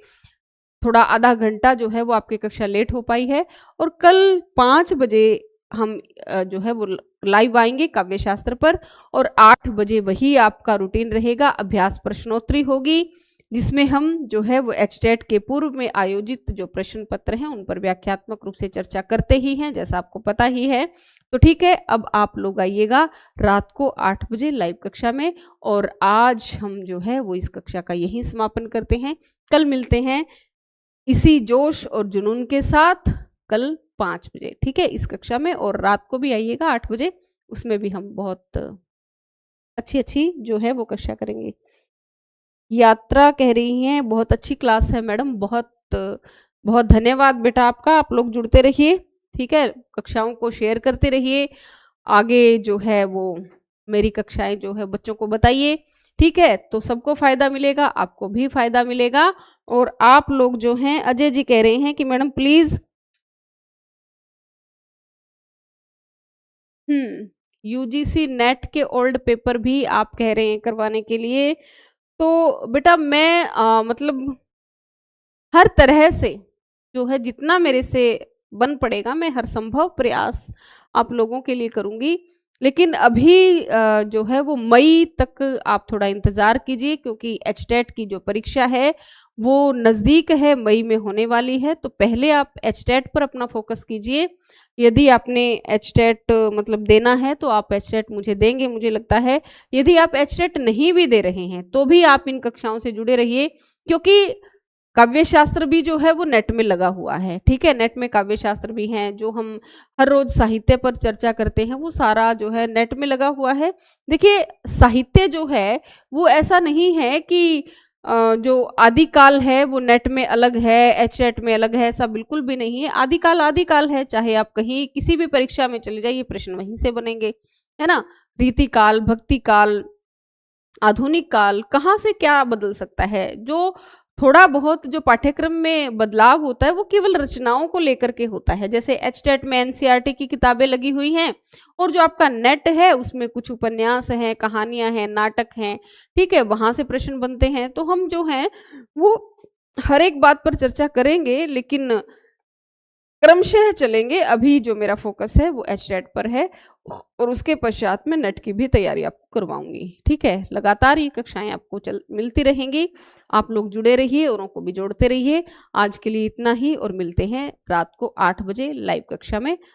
Speaker 1: थोड़ा आधा घंटा जो है वो आपकी कक्षा लेट हो पाई है। और कल 5 बजे हम जो है वो लाइव आएंगे काव्य शास्त्र पर, और 8 बजे वही आपका रूटीन रहेगा। अभ्यास प्रश्नोत्तरी होगी जिसमें हम जो है वो एचटेट के पूर्व में आयोजित जो प्रश्न पत्र हैं उन पर व्याख्यात्मक रूप से चर्चा करते ही हैं, जैसा आपको पता ही है। तो ठीक है, अब आप लोग आइएगा रात को 8 बजे लाइव कक्षा में, और आज हम जो है वो इस कक्षा का यही समापन करते हैं। कल मिलते हैं इसी जोश और जुनून के साथ, कल 5 बजे, ठीक है, इस कक्षा में। और रात को भी आइएगा 8 बजे, उसमें भी हम बहुत अच्छी अच्छी जो है वो कक्षा करेंगे। यात्रा कह रही हैं बहुत अच्छी क्लास है मैडम, बहुत बहुत धन्यवाद बेटा आपका। आप लोग जुड़ते रहिए, ठीक है, कक्षाओं को शेयर करते रहिए, आगे जो है वो मेरी कक्षाएं जो है बच्चों को बताइए, ठीक है। तो सबको फायदा मिलेगा, आपको भी फायदा मिलेगा। और आप लोग जो हैं, अजय जी कह रहे हैं कि मैडम प्लीज यूजीसी नेट के ओल्ड पेपर भी आप कह रहे हैं करवाने के लिए। तो बेटा मैं मतलब हर तरह से जो है जितना मेरे से बन पड़ेगा मैं हर संभव प्रयास आप लोगों के लिए करूंगी। लेकिन अभी जो है वो मई तक आप थोड़ा इंतज़ार कीजिए, क्योंकि एचटेट की जो परीक्षा है वो नज़दीक है, मई में होने वाली है। तो पहले आप एचटेट पर अपना फोकस कीजिए। यदि आपने एचटेट मतलब देना है तो आप एचटेट मुझे देंगे, मुझे लगता है। यदि आप एचटेट नहीं भी दे रहे हैं तो भी आप इन कक्षाओं से जुड़े रहिए, क्योंकि काव्य शास्त्र भी जो है वो नेट में लगा हुआ है, ठीक है। नेट में काव्य शास्त्र भी हैं, जो हम हर रोज साहित्य पर चर्चा करते हैं वो सारा जो है नेट में लगा हुआ है। देखिए साहित्य जो है वो ऐसा नहीं है कि जो आदिकाल है वो नेट में अलग है, एचटेट में अलग है, ऐसा बिल्कुल भी नहीं है। आदिकाल आदिकाल है, चाहे आप कहीं किसी भी परीक्षा में चले जाइए प्रश्न वहीं से बनेंगे, है ना। रीतिकाल, भक्ति काल, आधुनिक काल, कहाँ से क्या बदल सकता है? जो थोड़ा बहुत जो पाठ्यक्रम में बदलाव होता है वो केवल रचनाओं को लेकर के होता है। जैसे एचटेट में एनसीईआरटी की किताबें लगी हुई हैं, और जो आपका नेट है उसमें कुछ उपन्यास हैं, कहानियां हैं, नाटक हैं, ठीक है, वहां से प्रश्न बनते हैं। तो हम जो हैं वो हर एक बात पर चर्चा करेंगे, लेकिन क्रमशः चलेंगे। अभी जो मेरा फोकस है वो एचटेट पर है, और उसके पश्चात में नेट की भी तैयारी आपको करवाऊंगी, ठीक है। लगातार ये कक्षाएं आपको मिलती रहेंगी। आप लोग जुड़े रहिए, औरों को भी जोड़ते रहिए। आज के लिए इतना ही, और मिलते हैं रात को 8 बजे लाइव कक्षा में।